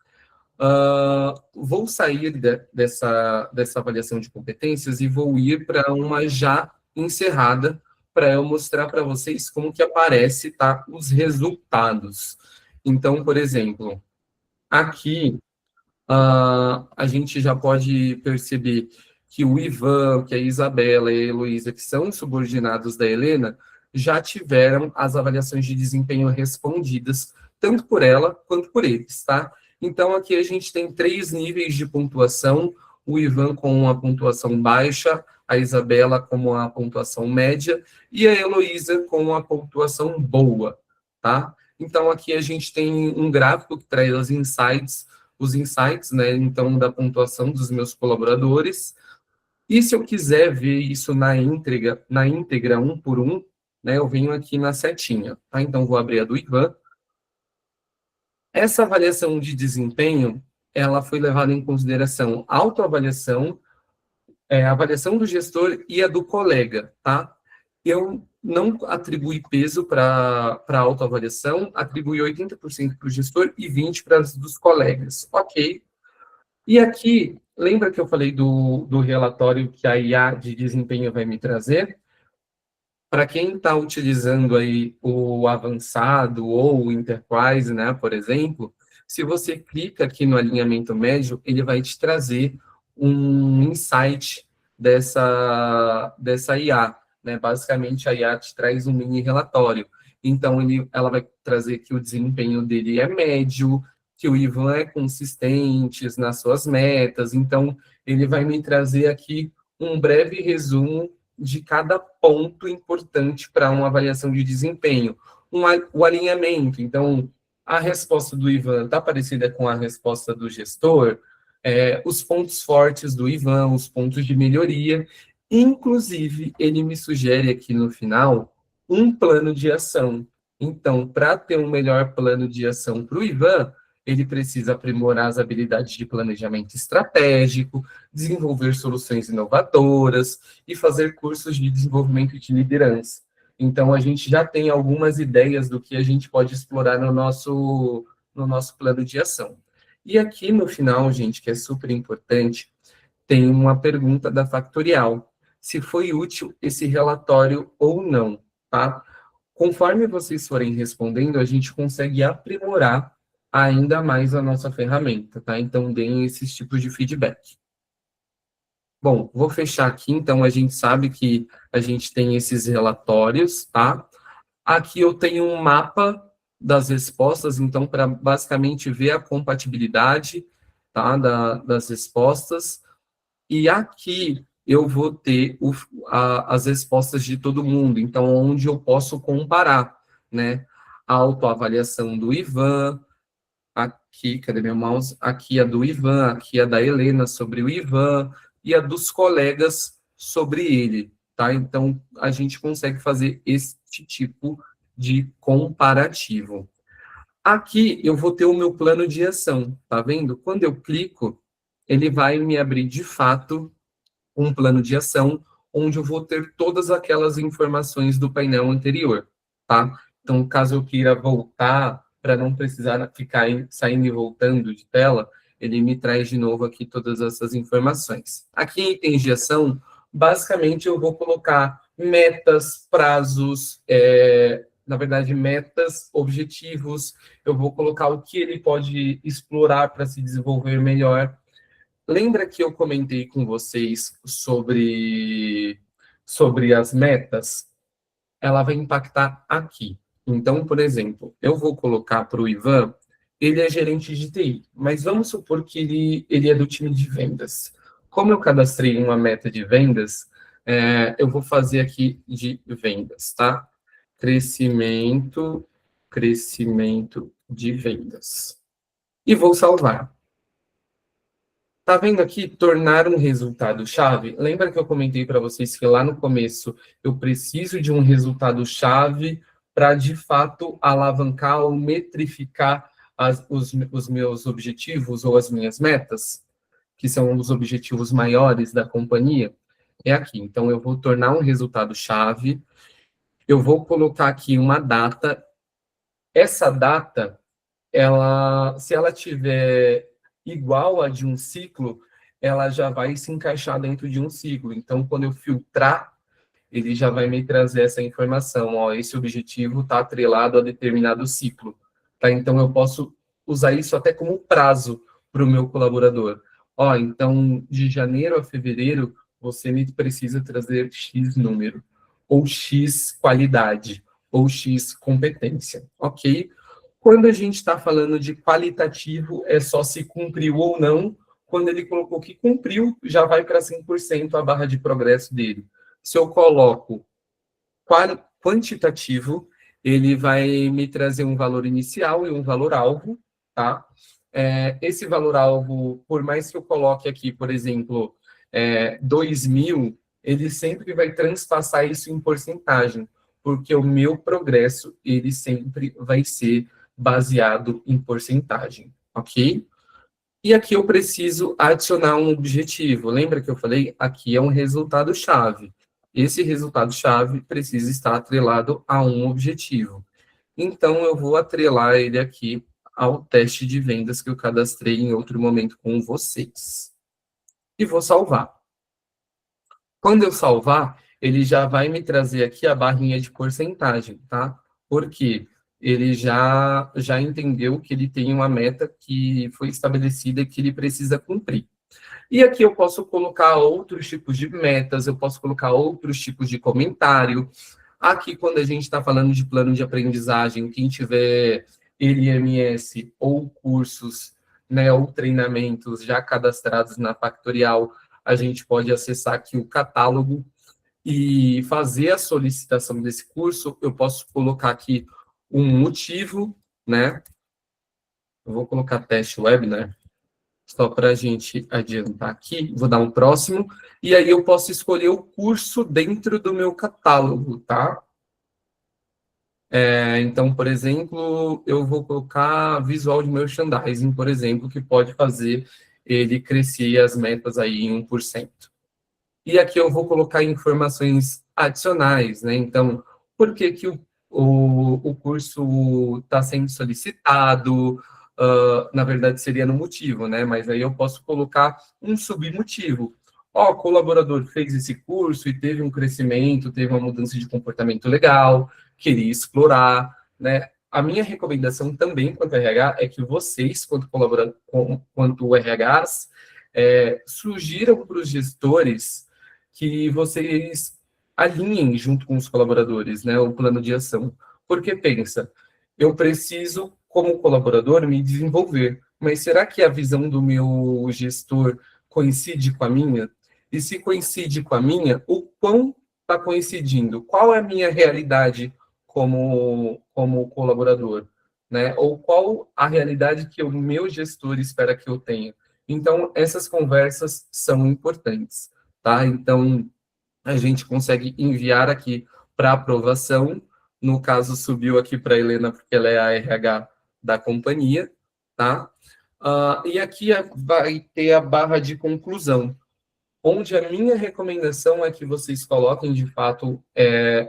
Vou sair dessa avaliação de competências e vou ir para uma já encerrada, para eu mostrar para vocês como que aparece, tá, os resultados. Então, por exemplo, aqui a gente já pode perceber que o Ivan, que a Isabela e a Heloísa, que são subordinados da Helena, já tiveram as avaliações de desempenho respondidas, tanto por ela quanto por eles, tá? Então, aqui a gente tem 3 níveis de pontuação, o Ivan com uma pontuação baixa, a Isabela com uma pontuação média e a Heloísa com uma pontuação boa, tá? Então, aqui a gente tem um gráfico que traz os insights, né, então, da pontuação dos meus colaboradores. E se eu quiser ver isso na íntegra, um por um, né, eu venho aqui na setinha, tá? Então, vou abrir a do Ivan. Essa avaliação de desempenho, ela foi levada em consideração autoavaliação, avaliação do gestor e a do colega, tá? Eu não atribuí peso para a autoavaliação, atribuí 80% para o gestor e 20% para os dos colegas. Ok. E aqui, lembra que eu falei do relatório que a IA de desempenho vai me trazer? Para quem está utilizando aí o avançado ou o enterprise, né, por exemplo, se você clica aqui no alinhamento médio, ele vai te trazer um insight dessa IA, né? Basicamente, a IA te traz um mini relatório. Então, ela vai trazer que o desempenho dele é médio, que o Ivan é consistente nas suas metas. Então, ele vai me trazer aqui um breve resumo de cada ponto importante para uma avaliação de desempenho. O alinhamento, então, a resposta do Ivan está parecida com a resposta do gestor, os pontos fortes do Ivan, os pontos de melhoria, inclusive, ele me sugere aqui no final um plano de ação. Então, para ter um melhor plano de ação para o Ivan, ele precisa aprimorar as habilidades de planejamento estratégico, desenvolver soluções inovadoras e fazer cursos de desenvolvimento de liderança. Então, a gente já tem algumas ideias do que a gente pode explorar no nosso plano de ação. E aqui no final, gente, que é super importante, tem uma pergunta da Factorial, se foi útil esse relatório ou não, tá? Conforme vocês forem respondendo, a gente consegue aprimorar ainda mais a nossa ferramenta, tá? Então, deem esses tipos de feedback. Bom, vou fechar aqui, então a gente sabe que a gente tem esses relatórios, tá? Aqui eu tenho um mapa das respostas, então, para basicamente ver a compatibilidade, tá, das respostas. E aqui eu vou ter as respostas de todo mundo, então, onde eu posso comparar, né? A autoavaliação do Ivan, aqui, cadê meu mouse? Aqui a do Ivan, aqui a da Helena sobre o Ivan, e a dos colegas sobre ele, tá? Então, a gente consegue fazer este tipo de comparativo. Aqui eu vou ter o meu plano de ação, tá vendo? Quando eu clico, ele vai me abrir de fato um plano de ação, onde eu vou ter todas aquelas informações do painel anterior, tá? Então, caso eu queira voltar, para não precisar ficar saindo e voltando de tela, ele me traz de novo aqui todas essas informações. Aqui em itens de ação, basicamente eu vou colocar metas, prazos, na verdade, metas, objetivos, eu vou colocar o que ele pode explorar para se desenvolver melhor. Lembra que eu comentei com vocês sobre as metas? Ela vai impactar aqui. Então, por exemplo, eu vou colocar para o Ivan, ele é gerente de TI, mas vamos supor que ele é do time de vendas. Como eu cadastrei uma meta de vendas, eu vou fazer aqui de vendas, tá? Crescimento de vendas. E vou salvar. Tá vendo aqui tornar um resultado chave? Lembra que eu comentei para vocês que lá no começo eu preciso de um resultado chave para de fato alavancar ou metrificar os meus objetivos ou as minhas metas, que são os objetivos maiores da companhia? É aqui. Então eu vou tornar um resultado chave, eu vou colocar aqui uma data. Essa data, se ela tiver igual a de um ciclo, ela já vai se encaixar dentro de um ciclo. Então, quando eu filtrar, ele já vai me trazer essa informação. Ó, esse objetivo está atrelado a determinado ciclo. Tá? Então, eu posso usar isso até como prazo para o meu colaborador. Ó, então, de janeiro a fevereiro, você me precisa trazer X número, ou X qualidade, ou X competência, ok? Quando a gente está falando de qualitativo, é só se cumpriu ou não. Quando ele colocou que cumpriu, já vai para 100% a barra de progresso dele. Se eu coloco quantitativo, ele vai me trazer um valor inicial e um valor alvo, tá? Esse valor alvo, por mais que eu coloque aqui, por exemplo, 2.000, ele sempre vai transpassar isso em porcentagem, porque o meu progresso, ele sempre vai ser baseado em porcentagem, ok? E aqui eu preciso adicionar um objetivo. Lembra que eu falei? Aqui é um resultado-chave. Esse resultado-chave precisa estar atrelado a um objetivo. Então, eu vou atrelar ele aqui ao teste de vendas que eu cadastrei em outro momento com vocês. E vou salvar. Quando eu salvar, ele já vai me trazer aqui a barrinha de porcentagem, tá? Porque ele já entendeu que ele tem uma meta que foi estabelecida e que ele precisa cumprir. E aqui eu posso colocar outros tipos de metas, eu posso colocar outros tipos de comentário. Aqui, quando a gente está falando de plano de aprendizagem, quem tiver LMS ou cursos, né, ou treinamentos já cadastrados na Factorial, a gente pode acessar aqui o catálogo e fazer a solicitação desse curso. Eu posso colocar aqui um motivo, né? Eu vou colocar teste web, né? Só para a gente adiantar aqui. Vou dar um próximo. E aí eu posso escolher o curso dentro do meu catálogo, tá? Então, por exemplo, eu vou colocar visual de merchandising, por exemplo, que pode fazer ele crescer as metas aí em 1%. E aqui eu vou colocar informações adicionais, né? Então, por que que o curso está sendo solicitado, na verdade seria no motivo, né? Mas aí eu posso colocar um submotivo. Ó, o colaborador fez esse curso e teve um crescimento, teve uma mudança de comportamento legal, queria explorar, né? A minha recomendação também quanto RH é que vocês, quanto RHs, sugiram para os gestores que vocês alinhem junto com os colaboradores, né, o plano de ação. Porque pensa, eu preciso, como colaborador, me desenvolver, mas será que a visão do meu gestor coincide com a minha? E se coincide com a minha, o quão está coincidindo? Qual é a minha realidade como colaborador? Né? Ou qual a realidade que o meu gestor espera que eu tenha? Então, essas conversas são importantes, tá? Então, a gente consegue enviar aqui para aprovação. No caso, subiu aqui para a Helena, porque ela é a RH da companhia, tá? E aqui vai ter a barra de conclusão, onde a minha recomendação é que vocês coloquem, de fato,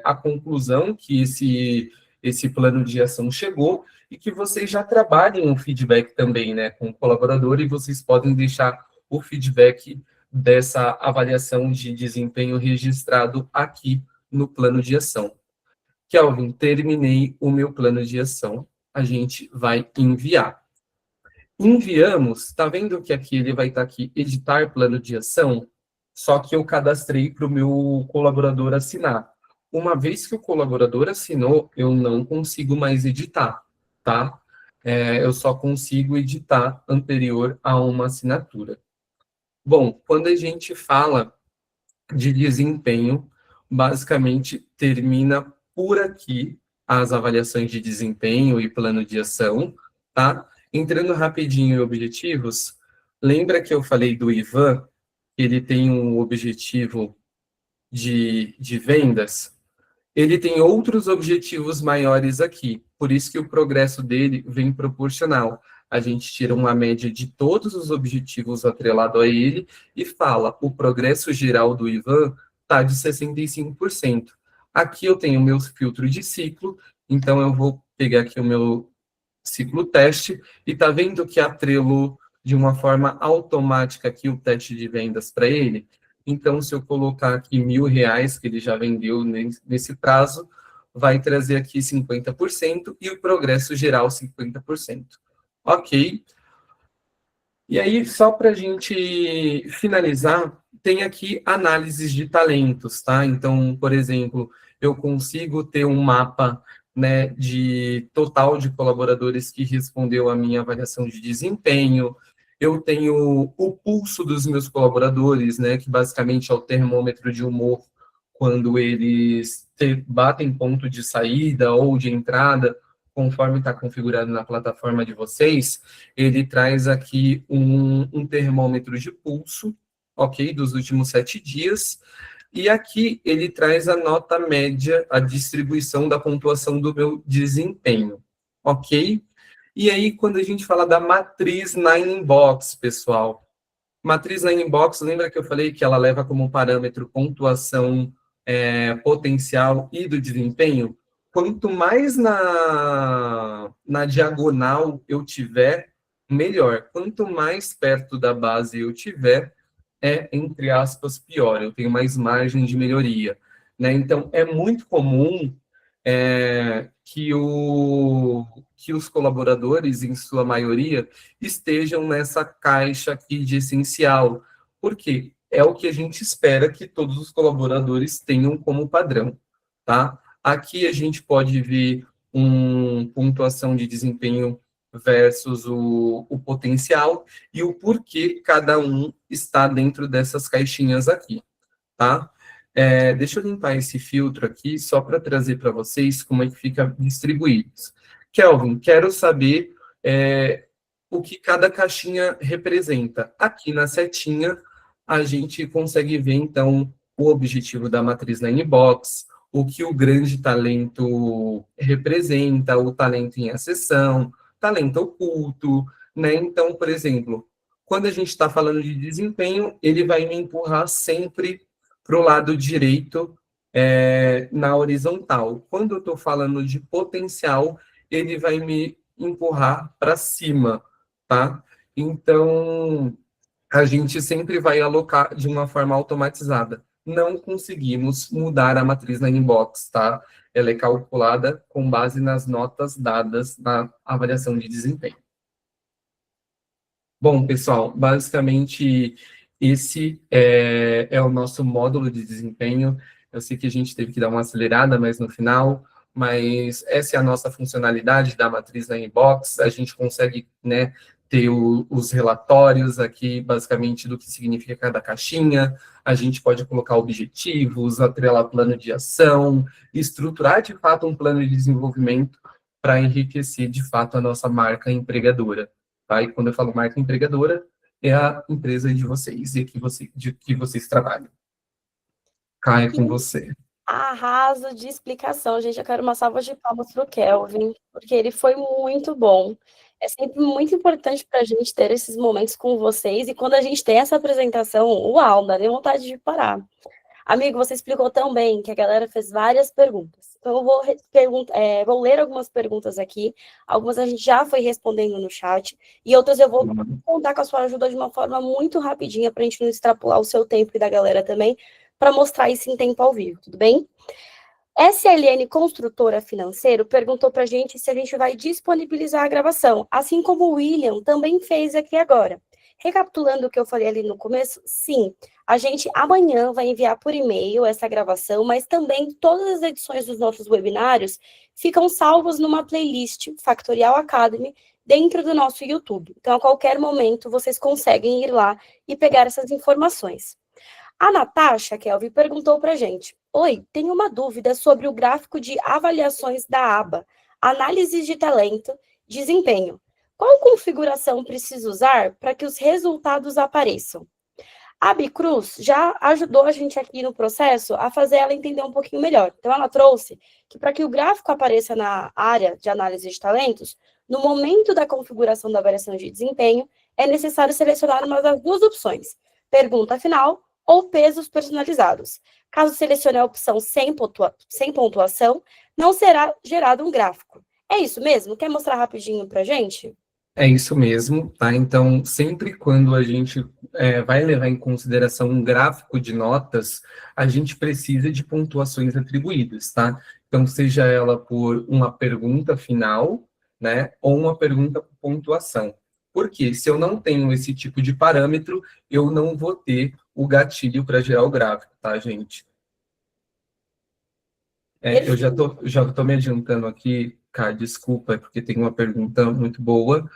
a conclusão que esse plano de ação chegou e que vocês já trabalhem o feedback também, né, com o colaborador, e vocês podem deixar o feedback dessa avaliação de desempenho registrado aqui no plano de ação. Kelvin, terminei o meu plano de ação. A gente vai enviar. Enviamos, está vendo que aqui ele vai estar aqui, editar plano de ação? Só que eu cadastrei para o meu colaborador assinar. Uma vez que o colaborador assinou, eu não consigo mais editar, tá? Eu só consigo editar anterior a uma assinatura. Bom, quando a gente fala de desempenho, basicamente termina por aqui as avaliações de desempenho e plano de ação, tá? Entrando rapidinho em objetivos, lembra que eu falei do Ivan? Ele tem um objetivo de vendas? Ele tem outros objetivos maiores aqui, por isso que o progresso dele vem proporcional. A gente tira uma média de todos os objetivos atrelado a ele e fala, o progresso geral do Ivan está de 65%. Aqui eu tenho o meu filtro de ciclo, então eu vou pegar aqui o meu ciclo teste, e tá vendo que atrelou de uma forma automática aqui o teste de vendas para ele? Então, se eu colocar aqui R$ 1.000, que ele já vendeu nesse prazo, vai trazer aqui 50% e o progresso geral 50%. Ok. E aí, só para a gente finalizar, tem aqui análises de talentos, tá? Então, por exemplo, eu consigo ter um mapa, né, de total de colaboradores que respondeu à minha avaliação de desempenho. Eu tenho o pulso dos meus colaboradores, né, que basicamente é o termômetro de humor quando eles batem ponto de saída ou de entrada, conforme está configurado na plataforma de vocês. Ele traz aqui um termômetro de pulso, ok, dos últimos 7 dias, e aqui ele traz a nota média, a distribuição da pontuação do meu desempenho, ok? E aí, quando a gente fala da matriz na inbox, pessoal, matriz na inbox, lembra que eu falei que ela leva como parâmetro pontuação potencial e do desempenho? Quanto mais na diagonal eu tiver, melhor. Quanto mais perto da base eu tiver, entre aspas, pior. Eu tenho mais margem de melhoria. Né? Então, é muito comum que os colaboradores, em sua maioria, estejam nessa caixa aqui de essencial. Por quê? É o que a gente espera que todos os colaboradores tenham como padrão, tá? Aqui a gente pode ver pontuação de desempenho versus o potencial e o porquê cada um está dentro dessas caixinhas aqui, tá? Deixa eu limpar esse filtro aqui, só para trazer para vocês como é que fica distribuído. Kelvin, quero saber o que cada caixinha representa. Aqui na setinha, a gente consegue ver, então, o objetivo da matriz na inbox, o que o grande talento representa, o talento em acessão, talento oculto, né? Então, por exemplo, quando a gente está falando de desempenho, ele vai me empurrar sempre para o lado direito na horizontal. Quando eu estou falando de potencial, ele vai me empurrar para cima, tá? Então, a gente sempre vai alocar de uma forma automatizada. Não conseguimos mudar a matriz na inbox, tá? Ela é calculada com base nas notas dadas na avaliação de desempenho. Bom, pessoal, basicamente esse é o nosso módulo de desempenho. Eu sei que a gente teve que dar uma acelerada mais no final, mas essa é a nossa funcionalidade da matriz na inbox. A gente consegue, né, ter os relatórios aqui, basicamente, do que significa cada caixinha. A gente pode colocar objetivos, atrelar plano de ação, estruturar, de fato, um plano de desenvolvimento para enriquecer, de fato, a nossa marca empregadora. Tá? E quando eu falo marca empregadora, é a empresa de vocês e de que vocês trabalham. Cai com você. Arraso de explicação, gente. Eu quero uma salva de palmas para o Kelvin, porque ele foi muito bom. É sempre muito importante para a gente ter esses momentos com vocês, e quando a gente tem essa apresentação, uau, dá nem vontade de parar. Amigo, você explicou tão bem que a galera fez várias perguntas. Então, eu vou ler algumas perguntas aqui. Algumas a gente já foi respondendo no chat, e outras eu vou contar com a sua ajuda de uma forma muito rapidinha, para a gente não extrapolar o seu tempo e da galera também, para mostrar isso em tempo ao vivo, tudo bem? SLN Construtora Financeiro perguntou para a gente se a gente vai disponibilizar a gravação, assim como o William também fez aqui agora. Recapitulando o que eu falei ali no começo, sim, a gente amanhã vai enviar por e-mail essa gravação, mas também todas as edições dos nossos webinários ficam salvos numa playlist Factorial Academy dentro do nosso YouTube. Então, a qualquer momento, vocês conseguem ir lá e pegar essas informações. A Natasha, Kelvin, perguntou para a gente: oi, tenho uma dúvida sobre o gráfico de avaliações da aba Análise de Talento, Desempenho. Qual configuração preciso usar para que os resultados apareçam? A Bicruz já ajudou a gente aqui no processo a fazer ela entender um pouquinho melhor. Então, ela trouxe que para que o gráfico apareça na área de análise de talentos, no momento da configuração da variação de desempenho, é necessário selecionar uma das duas opções: pergunta final ou pesos personalizados. Caso selecione a opção sem pontuação, não será gerado um gráfico. É isso mesmo? Quer mostrar rapidinho para a gente? É isso mesmo, tá? Então, sempre quando a gente vai levar em consideração um gráfico de notas, a gente precisa de pontuações atribuídas, tá? Então, seja ela por uma pergunta final, né, ou uma pergunta por pontuação. Porque se eu não tenho esse tipo de parâmetro, eu não vou ter o gatilho para gerar o gráfico, tá, gente? Eu já tô me adiantando aqui, cara, desculpa, porque tem uma pergunta muito boa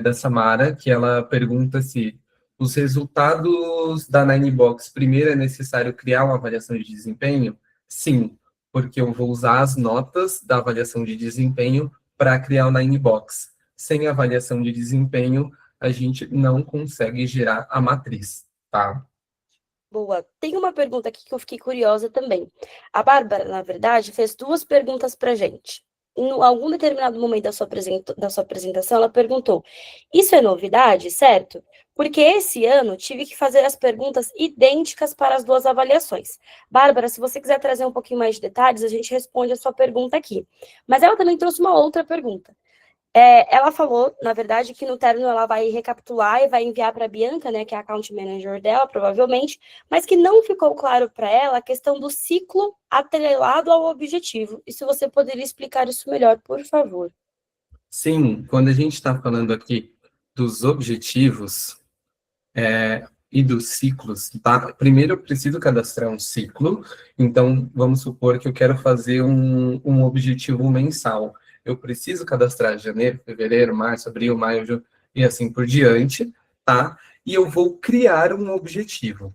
da Samara, que ela pergunta se os resultados da Ninebox, primeiro é necessário criar uma avaliação de desempenho? Sim, porque eu vou usar as notas da avaliação de desempenho para criar o Ninebox. Sem avaliação de desempenho, a gente não consegue gerar a matriz, tá? Boa. Tem uma pergunta aqui que eu fiquei curiosa também. A Bárbara, na verdade, fez duas perguntas para a gente. Em algum determinado momento da sua apresentação, ela perguntou: isso é novidade, certo? Porque esse ano tive que fazer as perguntas idênticas para as duas avaliações. Bárbara, se você quiser trazer um pouquinho mais de detalhes, a gente responde a sua pergunta aqui. Mas ela também trouxe uma outra pergunta. Ela falou, na verdade, que no término ela vai recapitular e vai enviar para a Bianca, né, que é a account manager dela, provavelmente, mas que não ficou claro para ela a questão do ciclo atrelado ao objetivo. E se você poderia explicar isso melhor, por favor. Sim, quando a gente está falando aqui dos objetivos e dos ciclos, tá? Primeiro eu preciso cadastrar um ciclo, então vamos supor que eu quero fazer um objetivo mensal. Eu preciso cadastrar janeiro, fevereiro, março, abril, maio, junho, e assim por diante, tá? E eu vou criar um objetivo.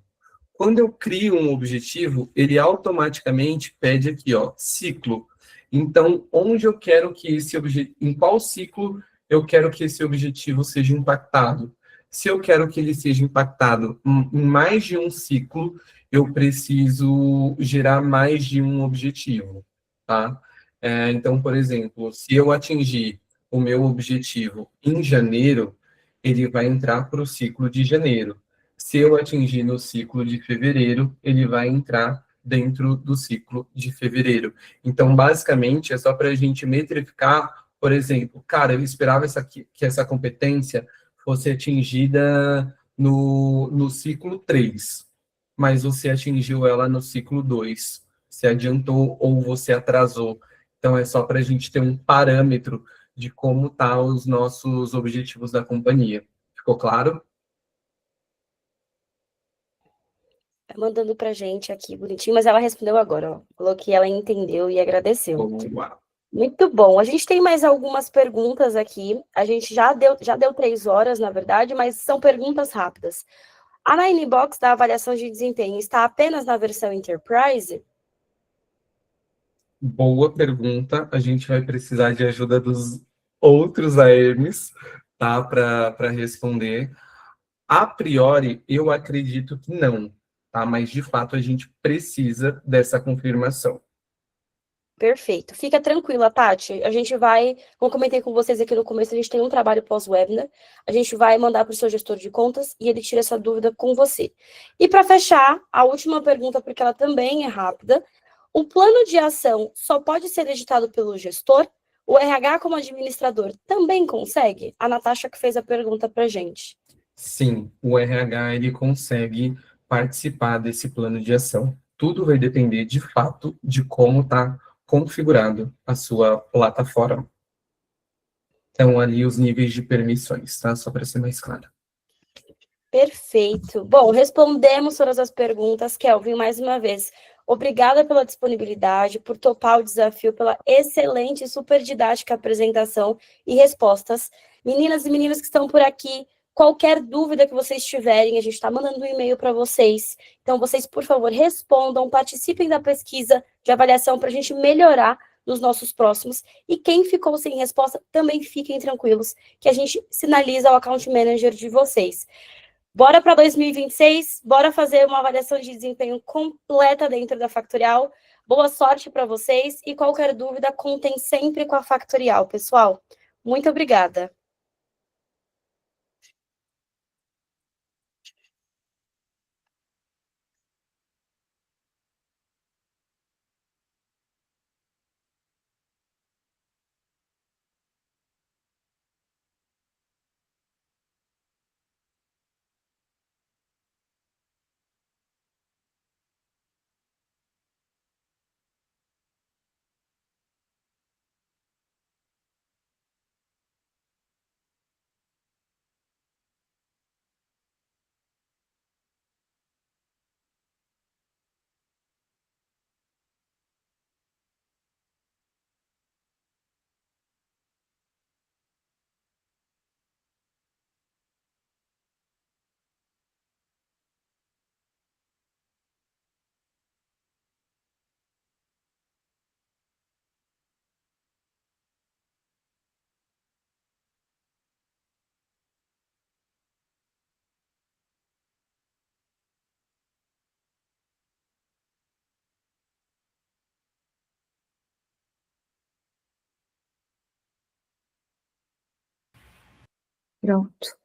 Quando eu crio um objetivo, ele automaticamente pede aqui, ó, ciclo. Então, onde eu quero que esse objetivo, em qual ciclo eu quero que esse objetivo seja impactado? Se eu quero que ele seja impactado em mais de um ciclo, eu preciso gerar mais de um objetivo, tá? Então, por exemplo, se eu atingir o meu objetivo em janeiro, ele vai entrar para o ciclo de janeiro. Se eu atingir no ciclo de fevereiro, ele vai entrar dentro do ciclo de fevereiro. Então, basicamente, é só para a gente metrificar, por exemplo, cara, eu esperava que essa competência fosse atingida no ciclo 3, mas você atingiu ela no ciclo 2. Você adiantou ou você atrasou. Então, é só para a gente ter um parâmetro de como tá os nossos objetivos da companhia. Ficou claro? Tá mandando pra gente aqui bonitinho, mas ela respondeu agora, ó. Falou que ela entendeu e agradeceu. Boa. Muito bom. A gente tem mais algumas perguntas aqui. A gente já deu 3 horas, na verdade, mas são perguntas rápidas. A Ninebox da avaliação de desempenho está apenas na versão Enterprise? Boa pergunta. A gente vai precisar de ajuda dos outros AMs, tá? Para responder. A priori, eu acredito que não, tá? Mas de fato a gente precisa dessa confirmação. Perfeito. Fica tranquila, Tati. A gente vai, como eu comentei com vocês aqui no começo, a gente tem um trabalho pós-webinar. A gente vai mandar para o seu gestor de contas e ele tira essa dúvida com você. E para fechar, a última pergunta, porque ela também é rápida. O plano de ação só pode ser editado pelo gestor? O RH, como administrador, também consegue? A Natasha que fez a pergunta para a gente. Sim, o RH ele consegue participar desse plano de ação. Tudo vai depender, de fato, de como está configurado a sua plataforma. Então, ali os níveis de permissões, tá? Só para ser mais claro. Perfeito. Bom, respondemos todas as perguntas. Kelvin, mais uma vez, obrigada pela disponibilidade, por topar o desafio, pela excelente e super didática apresentação e respostas. Meninas e meninos que estão por aqui, qualquer dúvida que vocês tiverem, a gente está mandando um e-mail para vocês. Então, vocês, por favor, respondam, participem da pesquisa de avaliação para a gente melhorar nos nossos próximos. E quem ficou sem resposta, também fiquem tranquilos, que a gente sinaliza ao account manager de vocês. Bora para 2026, bora fazer uma avaliação de desempenho completa dentro da Factorial. Boa sorte para vocês e qualquer dúvida, contem sempre com a Factorial, pessoal. Muito obrigada. Pronto.